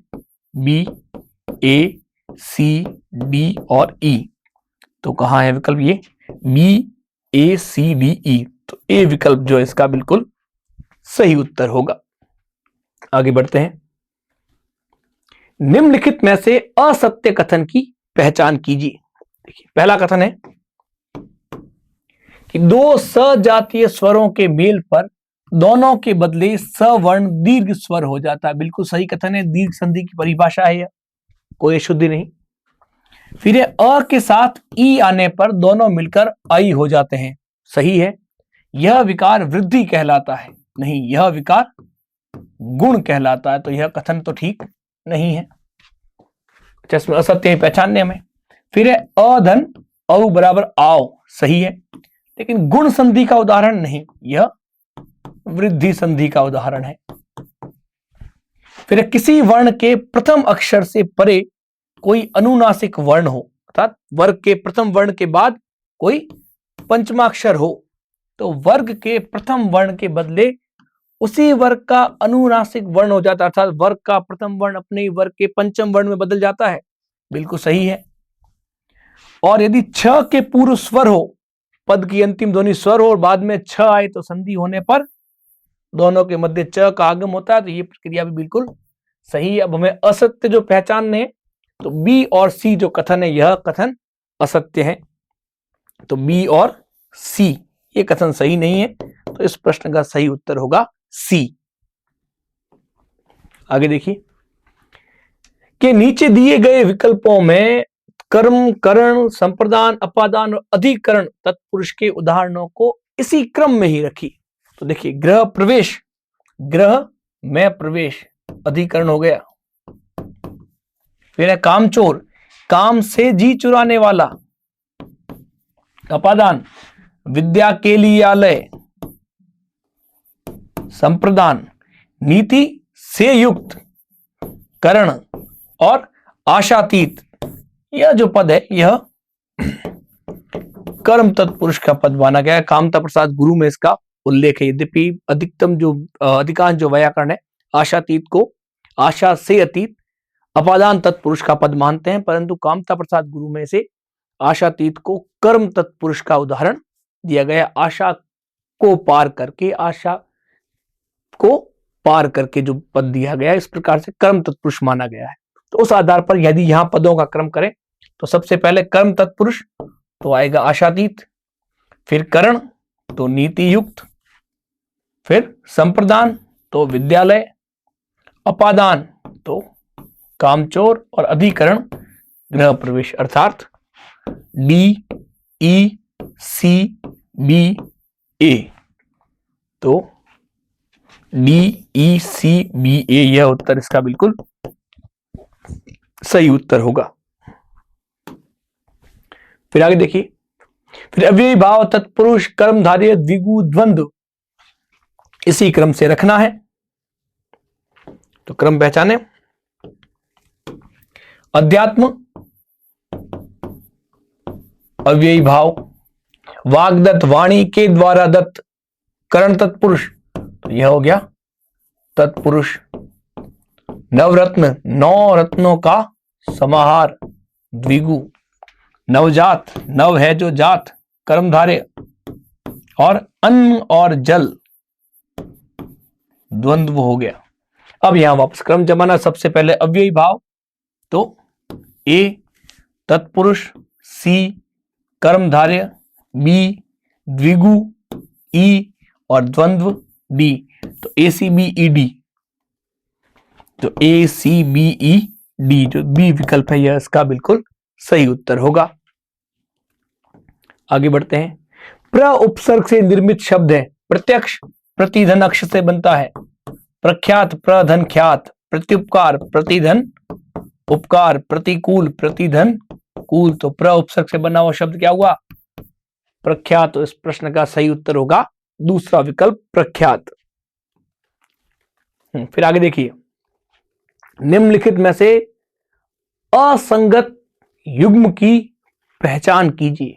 बी, ए, सी, डी और ई। तो कहां है विकल्प? ये बी, ए, सी, डी, ई। तो ए विकल्प जो है इसका बिल्कुल सही उत्तर होगा। आगे बढ़ते हैं। निम्नलिखित में से असत्य कथन की पहचान कीजिए। देखिए पहला कथन है कि दो सजातीय स्वरों के मेल पर दोनों के बदले सवर्ण दीर्घ स्वर हो जाता है। बिल्कुल सही कथन है, दीर्घ संधि की परिभाषा है यह, कोई अशुद्धि नहीं। फिर अ के साथ ई आने पर दोनों मिलकर आई हो जाते हैं, सही है। यह विकार वृद्धि कहलाता है, नहीं, यह विकार गुण कहलाता है। तो यह कथन तो ठीक नहीं है, इसमें असत्य पहचानने हमें। फिर है अधन औ बराबर आओ, सही है, लेकिन गुण संधि का उदाहरण नहीं, यह वृद्धि संधि का उदाहरण है। फिर किसी वर्ण के प्रथम अक्षर से परे कोई अनुनासिक वर्ण हो, अर्थात वर्ग के प्रथम वर्ण के बाद कोई पंचमाक्षर हो, तो वर्ग के प्रथम वर्ण के बदले उसी वर्ग का अनुनासिक वर्ण हो जाता है, अर्थात वर्ग का प्रथम वर्ण अपने वर्ग के पंचम वर्ण में बदल जाता है, बिल्कुल सही है। और यदि छ के पूर्व स्वर हो, पद की अंतिम ध्वनि स्वर हो और बाद में छ आए, तो संधि होने पर दोनों के मध्य च का आगम होता है, तो ये प्रक्रिया भी बिल्कुल सही है। अब हमें असत्य जो पहचानने हैं, तो बी और सी जो कथन है यह कथन असत्य है, तो बी और सी ये कथन सही नहीं है, तो इस प्रश्न का सही उत्तर होगा सी। आगे देखिए कि नीचे दिए गए विकल्पों में कर्म, करण, संप्रदान, अपादान और अधिकरण तत्पुरुष के उदाहरणों को इसी क्रम में ही रखी। तो देखिए गृह प्रवेश, गृह में प्रवेश अधिकरण हो गया। फिर है कामचोर, काम से जी चुराने वाला, अपादान विद्या के लिए आलय, संप्रदान नीति से युक्त, करण और आशातीत। यह जो पद है यह कर्म तत्पुरुष का पद माना गया है। कामता प्रसाद गुरु में इसका उल्लेख है। यद्यपि अधिकांश जो व्याकरण है आशातीत को आशा से अतीत अपादान तत्पुरुष का पद मानते हैं, परंतु कामता प्रसाद गुरु में से आशातीत को कर्म तत्पुरुष का उदाहरण दिया गया। आशा को पार करके, आशा को पार करके जो पद दिया गया है, इस प्रकार से कर्म तत्पुरुष माना गया है। तो उस आधार पर यदि यहां पदों का क्रम करें तो सबसे पहले कर्म तत्पुरुष तो आएगा आशातीत, फिर करण तो नीति युक्त, फिर संप्रदान तो विद्यालय, अपादान तो कामचोर और अधिकरण गृह प्रवेश, अर्थात डी ई सी बी ए। तो डी ई सी बी ए यह उत्तर इसका बिल्कुल सही उत्तर होगा। फिर आगे देखिए, फिर अव्ययी भाव तत्पुरुष कर्मधारय द्विगु द्वंद्व, इसी क्रम से रखना है। तो क्रम पहचाने, अध्यात्म अव्ययी भाव, वाग्दत्त वाणी के द्वारा दत्त करण तत्पुरुष, तो यह हो गया तत्पुरुष। नवरत्न नौ रत्नों का समाहार द्विगु, नवजात नव है जो जात कर्मधारय, और अन्न और जल द्वंद्व हो गया। अब यहां वापस क्रम जमाना, सबसे पहले अव्ययी भाव तो ए तत्पुरुष, सी कर्मधारय, बी द्विगु, ई और द्वंद्व डी, तो A C B E D. तो A C B E D जो बी विकल्प है यह इसका बिल्कुल सही उत्तर होगा। आगे बढ़ते हैं। प्र उपसर्ग से निर्मित शब्द है। प्रत्यक्ष प्रतिधन अक्ष से बनता है। प्रख्यात प्रधन ख्यात, प्रत्युपकार प्रतिधन उपकार, प्रतिकूल प्रतिधन कूल, तो प्र उपसर्ग से बना हुआ शब्द क्या हुआ? प्रख्यात। तो इस प्रश्न का सही उत्तर होगा दूसरा विकल्प प्रख्यात। फिर आगे देखिए, निम्नलिखित में से असंगत युग्म की पहचान कीजिए।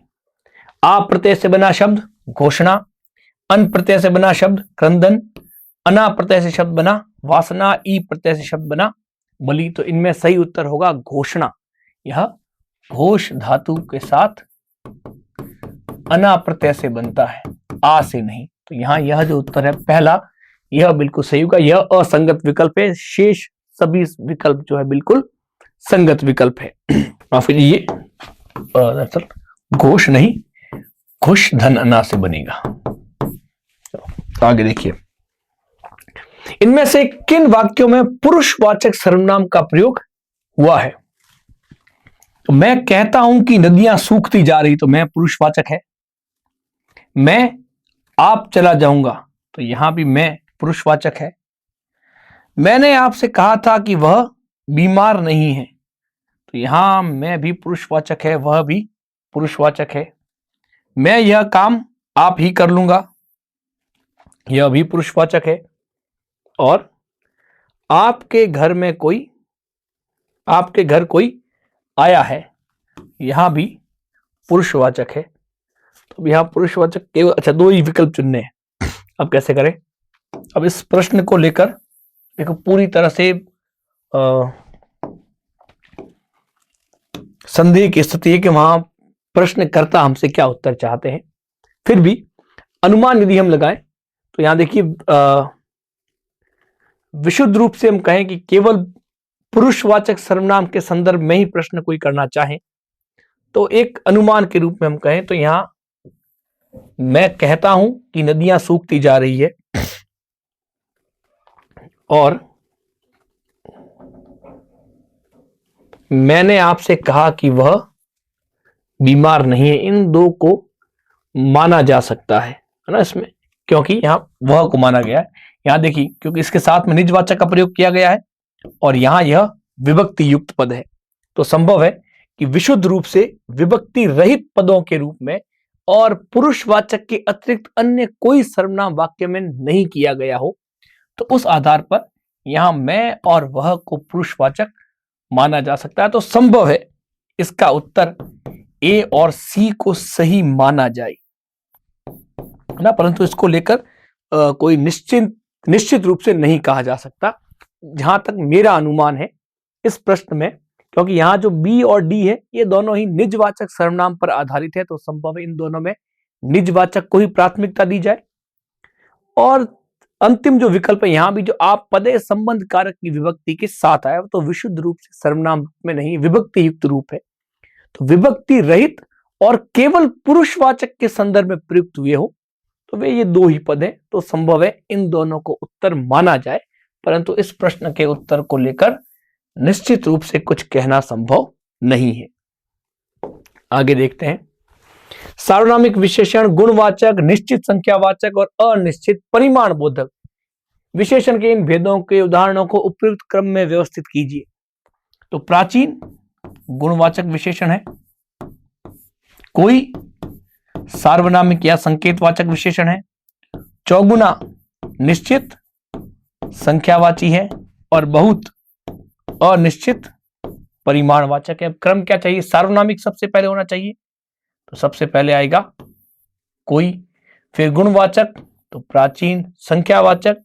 आ प्रत्यय से बना शब्द घोषणा, अन प्रत्यय से बना शब्द क्रंदन, अना प्रत्यय से शब्द बना वासना, ई प्रत्यय से शब्द बना बलि। तो इनमें सही उत्तर होगा घोषणा। यह घोष धातु के साथ अना प्रत्यय से बनता है, आ से नहीं। तो यहां यह जो उत्तर है पहला यह बिल्कुल सही होगा। यह असंगत विकल्प है, शेष सभी विकल्प जो है बिल्कुल संगत विकल्प है। और फिर ये दरअसल घोष नहीं घुष धन अना से बनेगा। तो आगे देखिए, इनमें से किन वाक्यों में पुरुषवाचक सर्वनाम का प्रयोग हुआ है? तो मैं कहता हूं कि नदियां सूखती जा रही, तो मैं पुरुषवाचक है। मैं आप चला जाऊंगा, तो यहां भी मैं पुरुषवाचक है। मैंने आपसे कहा था कि वह बीमार नहीं है, तो यहां मैं भी पुरुषवाचक है, वह भी पुरुषवाचक है। मैं यह काम आप ही कर लूंगा, यह भी पुरुषवाचक है। और आपके घर कोई आया है, यहां भी पुरुषवाचक है। तो यहां पुरुषवाचक केवल अच्छा दो ही विकल्प चुनने हैं। अब कैसे करें? अब इस प्रश्न को लेकर देखो पूरी तरह से संदेह की स्थिति है कि वहां प्रश्नकर्ता हमसे क्या उत्तर चाहते हैं। फिर भी अनुमान यदि हम लगाएं तो यहां देखिए विशुद्ध रूप से हम कहें कि केवल पुरुषवाचक सर्वनाम के संदर्भ में ही प्रश्न कोई करना चाहे तो एक अनुमान के रूप में हम कहें तो यहां मैं कहता हूं कि नदियां सूखती जा रही है और मैंने आपसे कहा कि वह बीमार नहीं है, इन दो को माना जा सकता है ना इसमें। क्योंकि यहां वह को माना गया है। यहां देखिए, क्योंकि इसके साथ में निजवाचक का प्रयोग किया गया है और यहां यह विभक्ति युक्त पद है, तो संभव है कि विशुद्ध रूप से विभक्ति रहित पदों के रूप में और पुरुषवाचक के अतिरिक्त अन्य कोई सर्वनाम वाक्य में नहीं किया गया हो, तो उस आधार पर यहां मैं और वह को पुरुषवाचक माना जा सकता है। तो संभव है इसका उत्तर ए और सी को सही माना जाए, है ना, परंतु इसको लेकर कोई निश्चित रूप से नहीं कहा जा सकता, जहां तक मेरा अनुमान है इस प्रश्न में, क्योंकि यहां जो बी और डी है ये दोनों ही निजवाचक सर्वनाम पर आधारित है, तो संभव है इन दोनों में निजवाचक को ही प्राथमिकता दी जाए। और अंतिम जो विकल्प है यहां भी जो आप पदे संबंध कारक की विभक्ति के साथ आया, तो विशुद्ध रूप से सर्वनाम रूप में नहीं, विभक्ति युक्त रूप है, तो विभक्ति रहित और केवल पुरुषवाचक के संदर्भ में प्रयुक्त हुए हो तो वे ये दो ही पद हैं, तो संभव है इन दोनों को उत्तर माना जाए, परंतु इस प्रश्न के उत्तर को लेकर निश्चित रूप से कुछ कहना संभव नहीं है। आगे देखते हैं, सार्वनामिक विशेषण गुणवाचक, निश्चित संख्यावाचक और अनिश्चित परिमाण बोधक विशेषण के इन भेदों के उदाहरणों को उपयुक्त क्रम में व्यवस्थित कीजिए। तो प्राचीन गुणवाचक विशेषण है, कोई सार्वनामिक या संकेतवाचक विशेषण है, चौगुना निश्चित संख्यावाची है और बहुत अनिश्चित परिमाणवाचक है। अब क्रम क्या चाहिए, सार्वनामिक सबसे पहले होना चाहिए, तो सबसे पहले आएगा कोई, फिर गुणवाचक तो प्राचीन, संख्यावाचक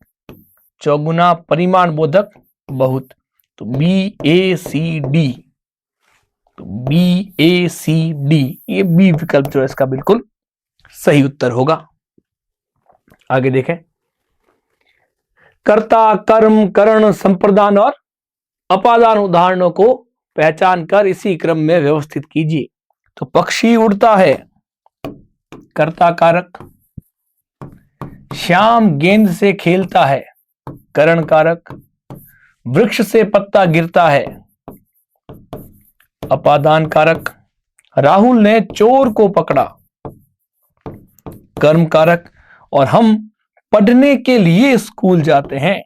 चौगुना, परिमाण बोधक बहुत, तो बी ए सी डी, तो बी ए सी डी ये बी विकल्प जो है इसका बिल्कुल सही उत्तर होगा। आगे देखें, कर्ता, कर्म, करण, संप्रदान और अपादान उदाहरणों को पहचान कर इसी क्रम में व्यवस्थित कीजिए। तो पक्षी उड़ता है, कर्ता कारक, श्याम गेंद से खेलता है, करण कारक, वृक्ष से पत्ता गिरता है, अपादान कारक, राहुल ने चोर को पकड़ा, कर्म कारक, और हम पढ़ने के लिए स्कूल जाते हैं,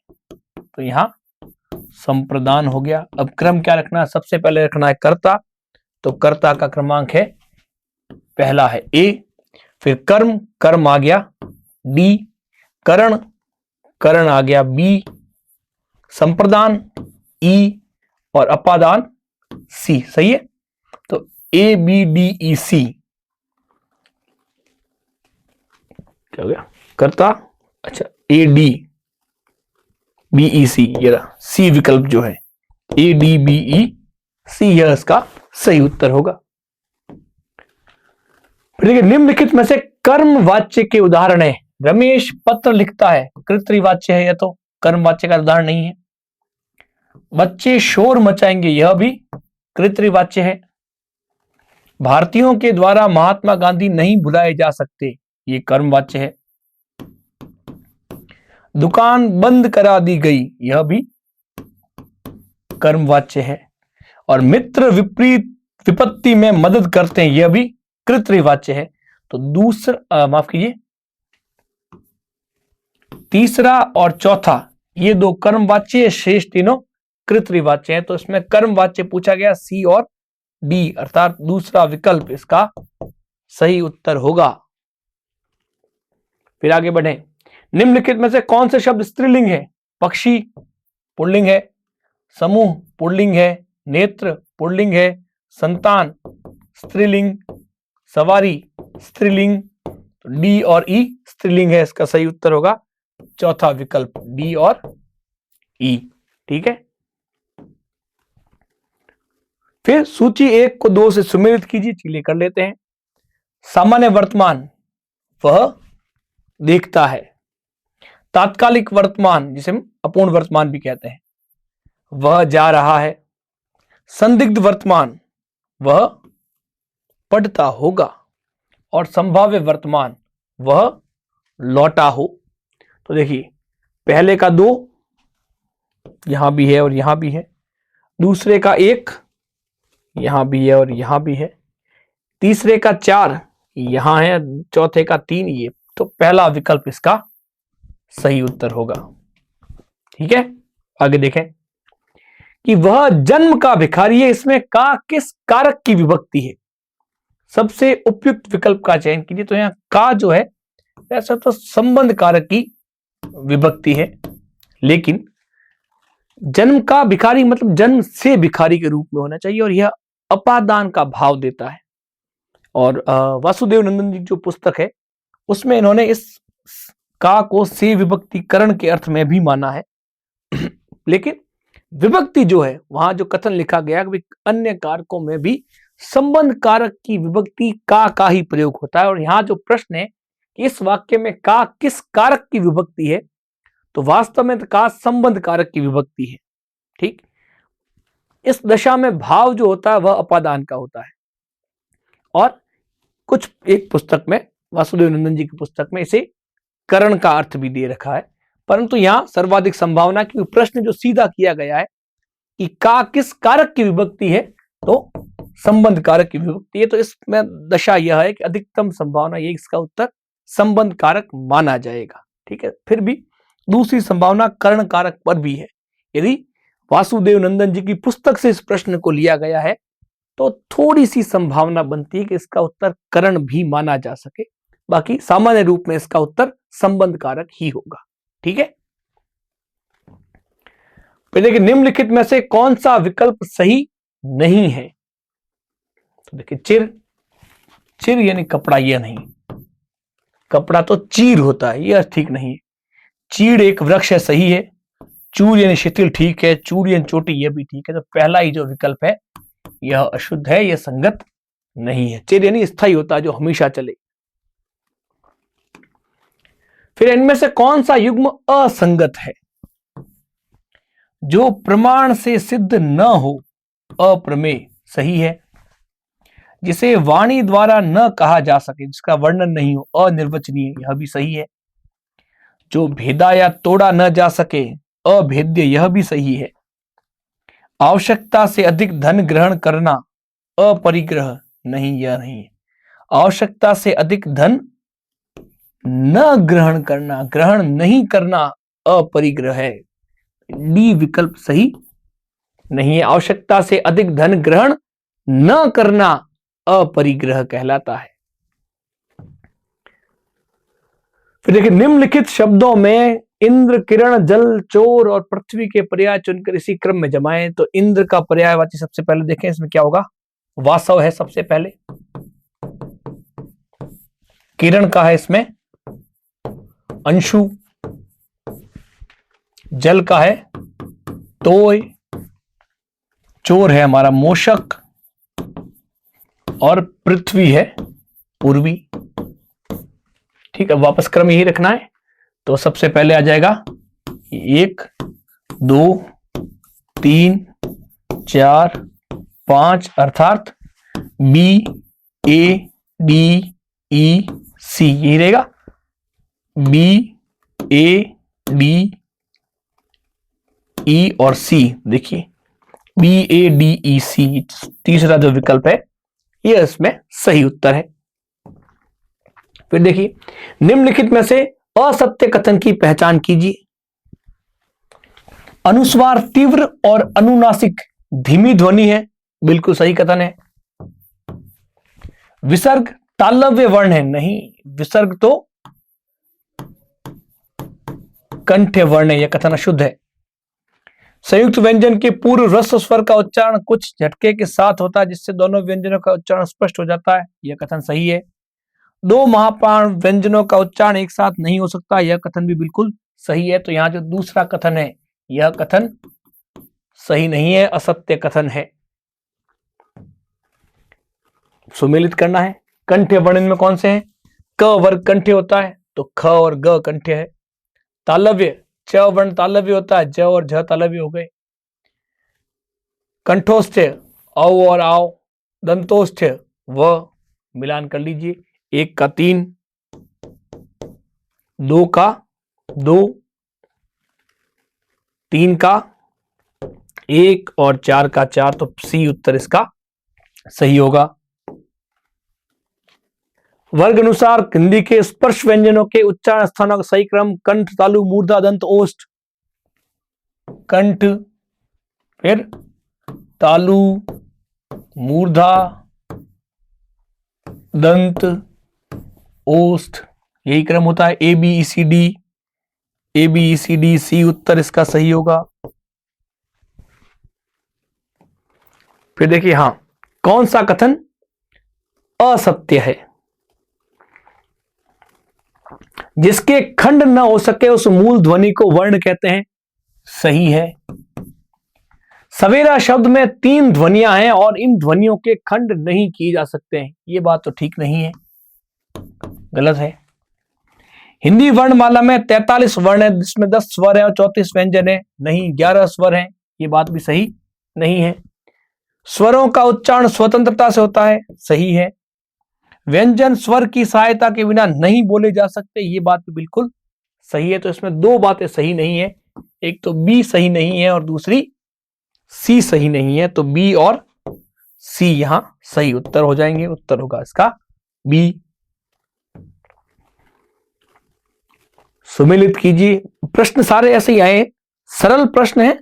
तो यहां संप्रदान हो गया। अब क्रम क्या रखना है, सबसे पहले रखना है कर्ता, तो कर्ता का क्रमांक है पहला है ए, फिर कर्म, कर्म आ गया डी, करण, करण आ गया बी, संप्रदान ई और अपादान सी। सही है, तो ए बी डी ई सी क्या हो गया, कर्ता, अच्छा ए डी बी ई सी, ये रहा सी विकल्प जो है ए डी बी ई सी, यह इसका सही उत्तर होगा। फिर देखिए, निम्नलिखित में से कर्म वाच्य के उदाहरण है। रमेश पत्र लिखता है, कृतवाच्य है, यह तो कर्म वाच्य का उदाहरण नहीं है। बच्चे शोर मचाएंगे, यह भी कृतवाच्य है। भारतीयों के द्वारा महात्मा गांधी नहीं भुलाए जा सकते, ये कर्म वाच्य है। दुकान बंद करा दी गई, यह भी कर्म वाच्य है। और मित्र विपरीत विपत्ति में मदद करते हैं, यह भी कृतवाच्य है। तो दूसरा माफ कीजिए, तीसरा और चौथा ये दो कर्म वाच्य, शेष तीनों कृतवाच्य है। तो इसमें कर्म वाच्य पूछा गया सी और डी, अर्थात दूसरा विकल्प इसका सही उत्तर होगा। फिर आगे बढ़े, निम्नलिखित में से कौन से शब्द स्त्रीलिंग है। पक्षी पुल्लिंग है, समूह पुल्लिंग है, नेत्र पुल्लिंग है, संतान स्त्रीलिंग, सवारी स्त्रीलिंग, तो डी और ई स्त्रीलिंग है, इसका सही उत्तर होगा चौथा विकल्प डी और ई। ठीक है, फिर सूची 1 को 2 से सुमेलित कीजिए, चलिए कर लेते हैं। सामान्य वर्तमान, वह देखता है। तात्कालिक वर्तमान, जिसे हम अपूर्ण वर्तमान भी कहते हैं, वह जा रहा है। संदिग्ध वर्तमान, वह पढ़ता होगा। और संभाव्य वर्तमान, वह लौटा हो। तो देखिए, पहले का 2 यहां भी है और यहां भी है, दूसरे का 1 यहां भी है और यहां भी है, तीसरे का 4 यहां है, चौथे का 3 ये तो पहला विकल्प इसका सही उत्तर होगा। ठीक है, आगे देखें कि वह जन्म का भिखारी है, इसमें का किस कारक की विभक्ति है? सबसे उपयुक्त विकल्प का चयन कीजिए। तो यहां का जो है ऐसा तो संबंध कारक की विभक्ति है, लेकिन जन्म का भिखारी मतलब जन्म से भिखारी के रूप में होना चाहिए, और यह अपादान का भाव देता है। और वासुदेव नंदन जी जो पुस्तक है उसमें इन्होंने इस का को से विभक्तिकरण के अर्थ में भी माना है, लेकिन विभक्ति जो है वहां जो कथन लिखा गया कि अन्य कारकों में भी संबंध कारक की विभक्ति का ही प्रयोग होता है। और यहां जो प्रश्न है कि इस वाक्य में का किस कारक की विभक्ति है, तो वास्तव में तो का संबंध कारक की विभक्ति है। ठीक, इस दशा में भाव जो होता है वह अपादान का होता है। और कुछ एक पुस्तक में, वासुदेव नंदन जी की पुस्तक में, इसे करण का अर्थ भी दे रखा है, परंतु यहां सर्वाधिक संभावना की प्रश्न जो सीधा किया गया है कि का किस कारक की विभक्ति है, तो संबंध कारक की विभक्ति है। तो इसमें दशा यह है कि अधिकतम संभावना ये इसका उत्तर संबंध कारक माना जाएगा। ठीक है, फिर भी दूसरी संभावना कर्ण कारक पर भी है। यदि वासुदेव नंदन जी की पुस्तक से इस प्रश्न को लिया गया है तो थोड़ी सी संभावना बनती है कि इसका उत्तर कर्ण भी माना जा सके, बाकी सामान्य रूप में इसका उत्तर संबंध कारक ही होगा। ठीक है, फिर देखिए निम्नलिखित में से कौन सा विकल्प सही नहीं है? तो देखिए चिर यानी कपड़ा, यह नहीं, कपड़ा तो चीर होता है, यह ठीक नहीं है। चीड़ एक वृक्ष है, सही है। चूर यानी शिथिल, ठीक है। चूर यानी चोटी, यह भी ठीक है। तो पहला ही जो विकल्प है यह अशुद्ध है, यह संगत नहीं है। चिर यानी स्थायी होता है, जो हमेशा चले। फिर इनमें से कौन सा युग्म असंगत है? जो प्रमाण से सिद्ध न हो, अप्रमेय, सही है। जिसे वाणी द्वारा न कहा जा सके, जिसका वर्णन नहीं हो, अनिर्वचनीय, यह भी सही है। जो भेदा या तोड़ा न जा सके, अभेद्य, यह भी सही है। आवश्यकता से अधिक धन ग्रहण करना, अपरिग्रह, नहीं, यह नहीं है। आवश्यकता से अधिक धन न ग्रहण करना, ग्रहण नहीं करना, अपरिग्रह है। डी विकल्प सही नहीं है। आवश्यकता से अधिक धन ग्रहण न करना अपरिग्रह कहलाता है। फिर देखिए निम्नलिखित शब्दों में इंद्र, किरण, जल, चोर और पृथ्वी के पर्याय चुनकर इसी क्रम में जमाएं। तो इंद्र का पर्यायवाची सबसे पहले देखें, इसमें क्या होगा? वासव है सबसे पहले। किरण का है इसमें अंशु। जल का है तोय। चोर है हमारा मोशक। और पृथ्वी है पूर्वी। ठीक है, वापस क्रम यही रखना है। तो सबसे पहले आ जाएगा 1, 2, 3, 4, 5, अर्थात बी, ए, डी, ई, सी, यही रहेगा। बी, ए, डी, ई और सी। देखिए बी, ए, डी, ई, सी, तीसरा जो विकल्प है यह इसमें सही उत्तर है। फिर देखिए निम्नलिखित में से असत्य कथन की पहचान कीजिए। अनुस्वार तीव्र और अनुनासिक धीमी ध्वनि है, बिल्कुल सही कथन है। विसर्ग तालव्य वर्ण है, नहीं, विसर्ग तो कंठ्य वर्ण है, यह कथन अशुद्ध है। संयुक्त व्यंजन के पूर्व ह्रस्व स्वर का उच्चारण कुछ झटके के साथ होता है, जिससे दोनों व्यंजनों का उच्चारण स्पष्ट हो जाता है, यह कथन सही है। 2 महाप्राण व्यंजनों का उच्चारण एक साथ नहीं हो सकता, यह कथन भी बिल्कुल सही है। तो यहां जो दूसरा कथन है यह कथन सही नहीं है, असत्य कथन है। सुमेलित करना है। कंठ्य वर्ण में कौन से हैं? क वर्ग कंठ्य होता है, तो ख और ग कंठ्य है। तालव्य, च वर्ण तालव्य होता है, ज और झ तालव्य हो गए। कंठोष्ठ्य, औ और आओ। दंतोष्ठ्य, व, मिलान कर लीजिए। 1 का 3, 2 का 2, 3 का 1 और 4 का 4। तो सी उत्तर इसका सही होगा। वर्ग अनुसार हिंदी के स्पर्श व्यंजनों के उच्चारण स्थानों का सही क्रम कंठ, तालु, मूर्धा, दंत, ओष्ठ। कंठ, फिर तालु, मूर्धा, दंत, ओष्ठ, यही क्रम होता है। A B E C D, A B E C D, C उत्तर इसका सही होगा। फिर देखिए, हां, कौन सा कथन असत्य है? जिसके खंड न हो सके उस मूल ध्वनि को वर्ण कहते हैं, सही है। सवेरा शब्द में 3 ध्वनियां हैं और इन ध्वनियों के खंड नहीं किए जा सकते हैं, यह बात तो ठीक नहीं है, गलत है। हिंदी वर्णमाला में 43 वर्ण है, जिसमें 10 स्वर है और 34 व्यंजन है, नहीं 11 स्वर हैं, यह बात भी सही नहीं है। स्वरों का उच्चारण स्वतंत्रता से होता है, सही है। व्यंजन स्वर की सहायता के बिना नहीं बोले जा सकते, ये बात भी बिल्कुल सही है। तो इसमें 2 बातें सही नहीं है, एक तो बी सही नहीं है और दूसरी सी सही नहीं है। तो बी और सी यहां सही उत्तर हो जाएंगे, उत्तर होगा इसका बी। सुमिलित कीजिए। प्रश्न सारे ऐसे ही आए, सरल प्रश्न है,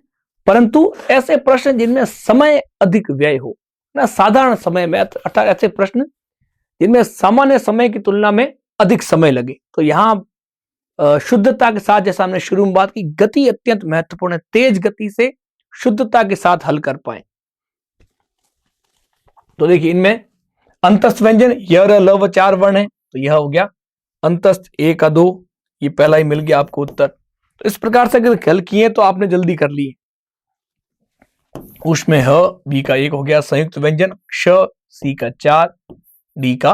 परंतु ऐसे प्रश्न जिनमें समय अधिक व्यय हो ना, साधारण समय में, अर्थात ऐसे प्रश्न जिनमें सामान्य समय की तुलना में अधिक समय लगे। तो यहां शुद्धता के साथ, जैसा हमने शुरू में बात की, गति अत्यंत महत्वपूर्ण है, तेज गति से शुद्धता के साथ हल कर पाए। तो देखिए, इनमें अंतस्थ व्यंजन य र ल व 4 वर्ण है, तो यह हो गया अंतस्थ 1 का 2, ये पहला ही मिल गया आपको उत्तर। तो इस प्रकार से अगर हल किए तो आपने जल्दी कर लिए। उसमें ह बी का 1 हो गया, संयुक्त व्यंजन श सी का 4, डी का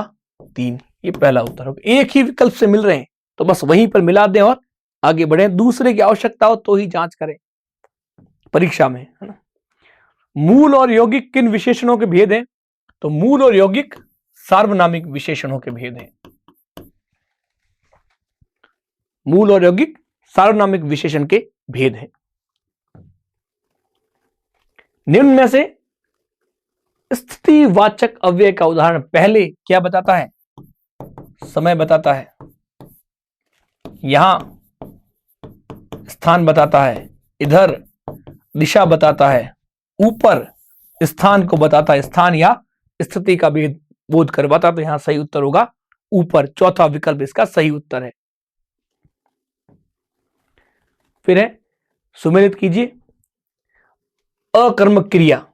3, ये पहला उत्तर होगा। एक ही विकल्प से मिल रहे हैं तो बस वहीं पर मिला दें और आगे बढ़े। दूसरे की आवश्यकता हो तो ही जांच करें परीक्षा में, है ना। मूल और यौगिक किन विशेषणों के भेद हैं? तो मूल और यौगिक सार्वनामिक विशेषणों के भेद हैं। मूल और यौगिक सार्वनामिक विशेषण के भेद हैं। निम्न में से स्थितिवाचक अव्यय का उदाहरण पहले क्या बताता है? समय बताता है, यहां स्थान बताता है, इधर दिशा बताता है, ऊपर स्थान को बताता है, स्थान या स्थिति का भेद बोध करवाता। तो यहां सही उत्तर होगा ऊपर, चौथा विकल्प इसका सही उत्तर है। फिर है, सुमेलित कीजिए। अकर्मक क्रिया,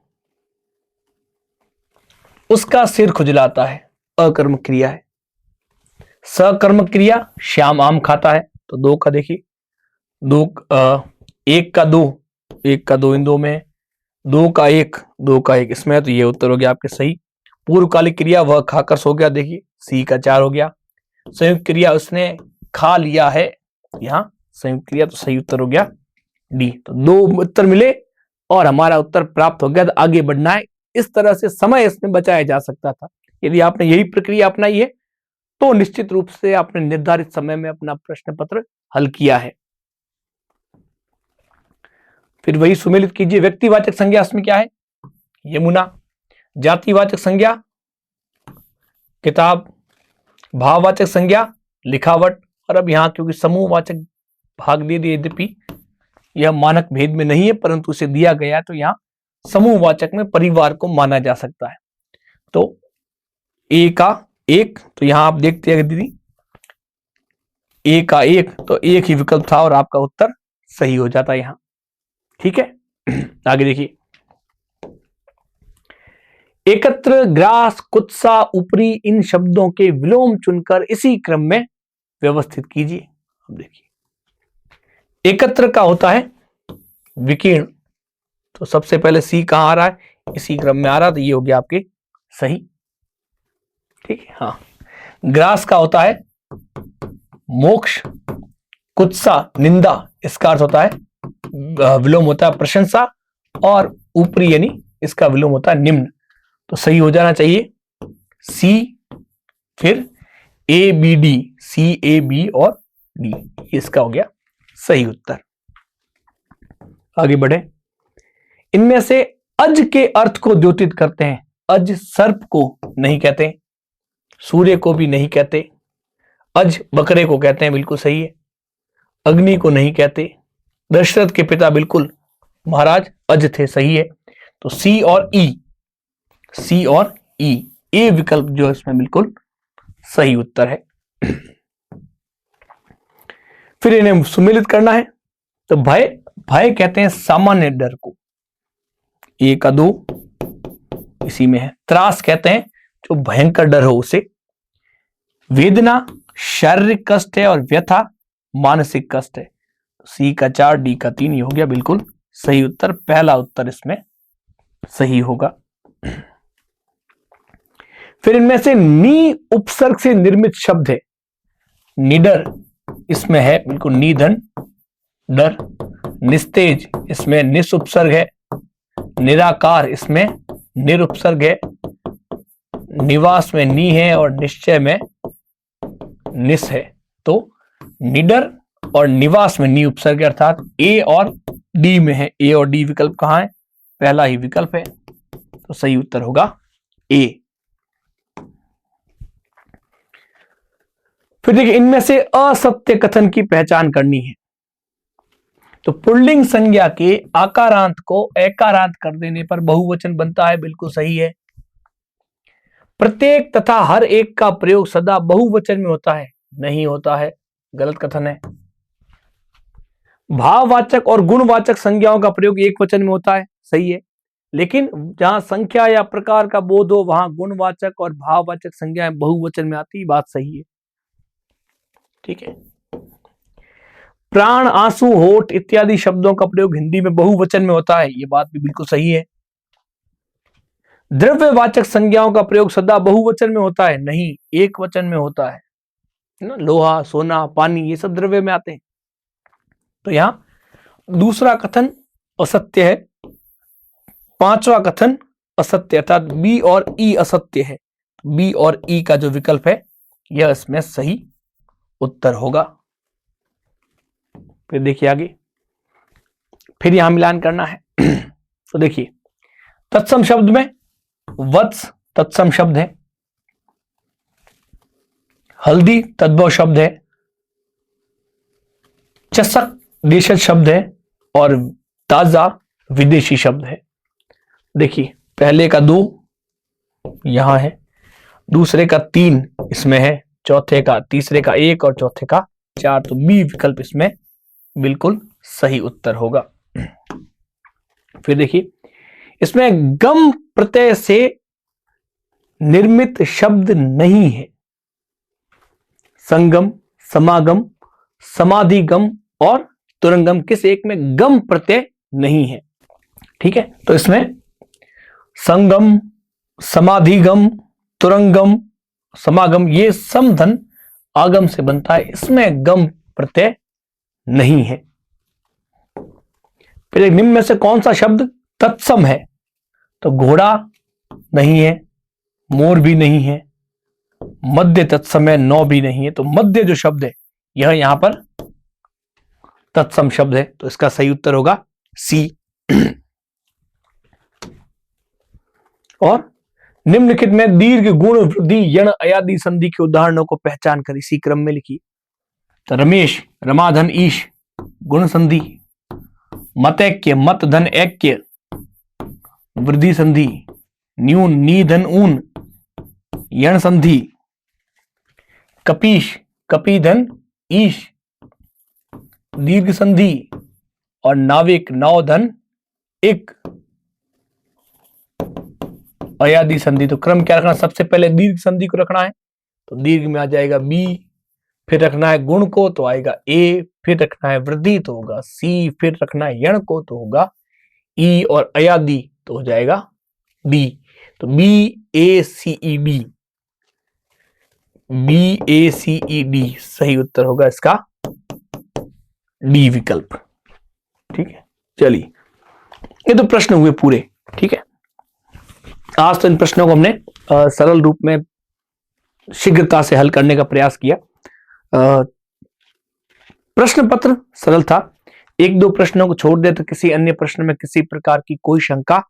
उसका सिर खुजलाता है, अकर्मक क्रिया है। सकर्मक क्रिया, श्याम आम खाता है, तो 2 का देखिए, 1 का 2, 1 का 2 इन 2 में, 2 का 1, 2 का 1 इसमें, तो ये उत्तर हो गया आपके सही। पूर्वकालिक क्रिया, वह खाकर सो गया, देखिए सी का 4 हो गया। संयुक्त क्रिया, उसने खा लिया है, यहां संयुक्त क्रिया, तो सही उत्तर हो गया डी। तो 2 उत्तर मिले और हमारा उत्तर प्राप्त हो गया। तो आगे बढ़ना है। इस तरह से समय इसमें बचाया जा सकता था। यदि आपने यही प्रक्रिया अपनाई है तो निश्चित रूप से आपने निर्धारित समय में अपना प्रश्न पत्र हल किया है। फिर वही सुमेलित कीजिए। व्यक्तिवाचक संज्ञा इसमें क्या है? यमुना। जातिवाचक संज्ञा किताब। भाववाचक संज्ञा लिखावट। और अब यहां क्योंकि समूहवाचक भाग दे दिए, यद्यपि यह मानक भेद में नहीं है परंतु उसे दिया गया है, तो यहां समूहवाचक में परिवार को माना जा सकता है। तो ए का 1, तो यहां आप देखते हैं दीदी, ए का 1, तो एक ही विकल्प था और आपका उत्तर सही हो जाता है यहां। ठीक है, आगे देखिए। एकत्र, ग्रास, कुत्सा, ऊपरी, इन शब्दों के विलोम चुनकर इसी क्रम में व्यवस्थित कीजिए। अब देखिए, एकत्र का होता है विकीर्ण, तो सबसे पहले सी कहां आ रहा है? इसी क्रम में आ रहा, तो ये हो गया आपके सही। ठीक है, हाँ। ग्रास का होता है मोक्ष, कुत्सा निंदा, इसका अर्थ होता है विलोम होता है प्रशंसा, और ऊपरी यानी इसका विलोम होता है निम्न। तो सही हो जाना चाहिए सी, फिर A B D, C A B और डी, इसका हो गया सही उत्तर। आगे बढ़े। इनमें से अज के अर्थ को द्योतित करते हैं। अज सर्प को नहीं कहते, सूर्य को भी नहीं कहते, अज बकरे को कहते हैं, बिल्कुल सही है। अग्नि को नहीं कहते, दशरथ के पिता बिल्कुल महाराज अज थे, सही है। तो सी और ई, सी और ई, ए विकल्प जो है इसमें बिल्कुल सही उत्तर है। फिर इन्हें सुमिलित करना है। तो भय, भय कहते हैं सामान्य डर को, ए का 2 इसी में है। त्रास कहते हैं जो भयंकर डर हो उसे। वेदना शारीरिक कष्ट है और व्यथा मानसिक कष्ट है। सी का 4, डी का 3 ये हो गया बिल्कुल सही उत्तर। पहला उत्तर इसमें सही होगा। फिर इनमें से नी उपसर्ग से निर्मित शब्द है। निडर इसमें है बिल्कुल निधन डर। निस्तेज इसमें निस उपसर्ग है। निराकार इसमें निरुपसर्ग है। निवास में नी है और निश्चय में निस है। तो निडर और निवास में नी उपसर्ग अर्थात ए और डी में है। ए और डी विकल्प कहां है? पहला ही विकल्प है, तो सही उत्तर होगा ए। फिर देखिए इनमें से असत्य कथन की पहचान करनी है। तो पुल्लिंग संज्ञा के आकारांत को एकारांत कर देने पर बहुवचन बनता है, बिल्कुल सही है। प्रत्येक तथा हर एक का प्रयोग सदा बहुवचन में होता है, नहीं होता है, गलत कथन है। भाववाचक और गुणवाचक संज्ञाओं का प्रयोग एक वचन में होता है, सही है। लेकिन जहां संख्या या प्रकार का बोध हो वहां गुणवाचक और भाववाचक संज्ञाएं बहुवचन में आती, बात सही है, ठीक है। प्राण, आंसू, होठ इत्यादि शब्दों का प्रयोग हिंदी में बहुवचन में होता है, यह बात भी बिल्कुल सही है। द्रव्यवाचक संज्ञाओं का प्रयोग सदा बहुवचन में होता है, नहीं, एक वचन में होता है ना। लोहा, सोना, पानी ये सब द्रव्य में आते हैं। तो यहां दूसरा कथन असत्य है, पांचवा कथन असत्य अर्थात बी और ई असत्य है। बी और ई का जो विकल्प है यह इसमें सही उत्तर होगा। फिर देखिए आगे, फिर यहां मिलान करना है। तो देखिए तत्सम शब्द में वत्स तत्सम शब्द है, हल्दी तद्भव शब्द है, चषक देशज शब्द है और ताजा विदेशी शब्द है। देखिए पहले का 2 यहां है, दूसरे का 3 इसमें है, चौथे का, तीसरे का 1 और चौथे का 4। तो बी विकल्प इसमें बिल्कुल सही उत्तर होगा। फिर देखिए इसमें गम प्रत्यय से निर्मित शब्द नहीं है। संगम, समागम, समाधिगम और तुरंगम, किस एक में गम प्रत्यय नहीं है, ठीक है। तो इसमें संगम, समाधिगम, तुरंगम, समागम ये समधन आगम से बनता है, इसमें गम प्रत्यय नहीं है। फिर निम्न में से कौन सा शब्द तत्सम है? तो घोड़ा नहीं है, मोर भी नहीं है, मध्य तत्सम है, नौ भी नहीं है। तो मध्य जो शब्द है यह यहां पर तत्सम शब्द है, तो इसका सही उत्तर होगा सी। और निम्नलिखित में दीर्घ, गुण, वृद्धि, यण, अयादि संधि के उदाहरणों को पहचान कर इसी क्रम में लिखिए। तो रमेश, रमाधन, ईश गुण संधि, मतैक्य, मत धन ऐक्य वृद्धि संधि, न्यून, नी धन ऊन यण संधि, कपीश, कपी धन ईश दीर्घ संधि और नाविक, नौ धन एक अयादि संधि। तो क्रम क्या रखना? सबसे पहले दीर्घ संधि को रखना है, तो दीर्घ में आ जाएगा बी, फिर रखना है गुण को तो आएगा ए, फिर रखना है वृद्धि तो होगा सी, फिर रखना है यण को तो होगा ई और अयादि तो हो जाएगा बी। तो बी ए सी ई डी, बी ए सी ई डी सही उत्तर होगा इसका डी विकल्प, ठीक है। चलिए ये तो प्रश्न हुए पूरे, ठीक है। आज तो इन प्रश्नों को हमने सरल रूप में शीघ्रता से हल करने का प्रयास किया। प्रश्न पत्र सरल था, 1-2 प्रश्नों को छोड़ दे तो किसी अन्य प्रश्न में किसी प्रकार की कोई शंका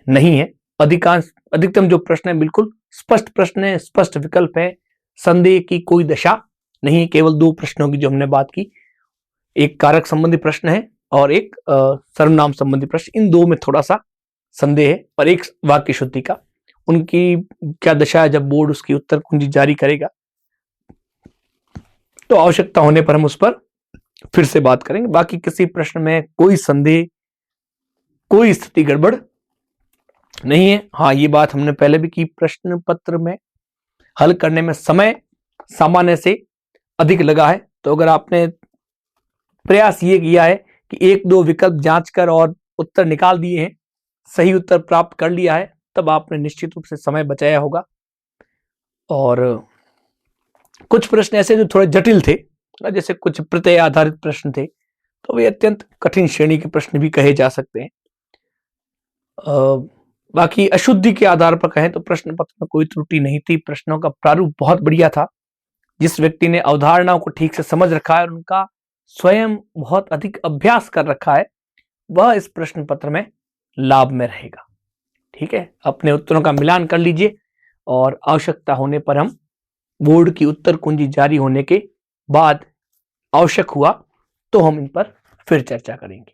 नहीं है। अधिकतम जो प्रश्न है बिल्कुल स्पष्ट प्रश्न है, स्पष्ट विकल्प है, संदेह की कोई दशा नहीं है। केवल 2 प्रश्नों की जो हमने बात की, एक कारक संबंधी प्रश्न है और एक सर्वनाम संबंधी प्रश्न। इन 2 में थोड़ा सा संदेह है, और एक वाक्य शुद्धि का। उनकी क्या दशा है, जब बोर्ड उसकी उत्तर कुंजी जारी करेगा तो आवश्यकता होने पर हम उस पर फिर से बात करेंगे। बाकी किसी प्रश्न में कोई संदेह, कोई स्थिति गड़बड़ नहीं है। हाँ, ये बात हमने पहले भी की, प्रश्न पत्र में हल करने में समय सामान्य से अधिक लगा है। तो अगर आपने प्रयास ये किया है कि 1-2 विकल्प जांच कर और उत्तर निकाल दिए हैं, सही उत्तर प्राप्त कर लिया है, तब आपने निश्चित रूप से समय बचाया होगा। और कुछ प्रश्न ऐसे जो थोड़े जटिल थे, जैसे कुछ प्रत्यय आधारित प्रश्न थे, तो वे अत्यंत कठिन श्रेणी के प्रश्न भी कहे जा सकते हैं। बाकी अशुद्धि के आधार पर कहें तो प्रश्न पत्र में कोई त्रुटि नहीं थी। प्रश्नों का प्रारूप बहुत बढ़िया था। जिस व्यक्ति ने अवधारणाओं को ठीक से समझ रखा है और उनका स्वयं बहुत अधिक अभ्यास कर रखा है, वह इस प्रश्न पत्र में लाभ में रहेगा। ठीक है, अपने उत्तरों का मिलान कर लीजिए और आवश्यकता होने पर हम बोर्ड की उत्तर कुंजी जारी होने के बाद आवश्यक हुआ तो हम इन पर फिर चर्चा करेंगे।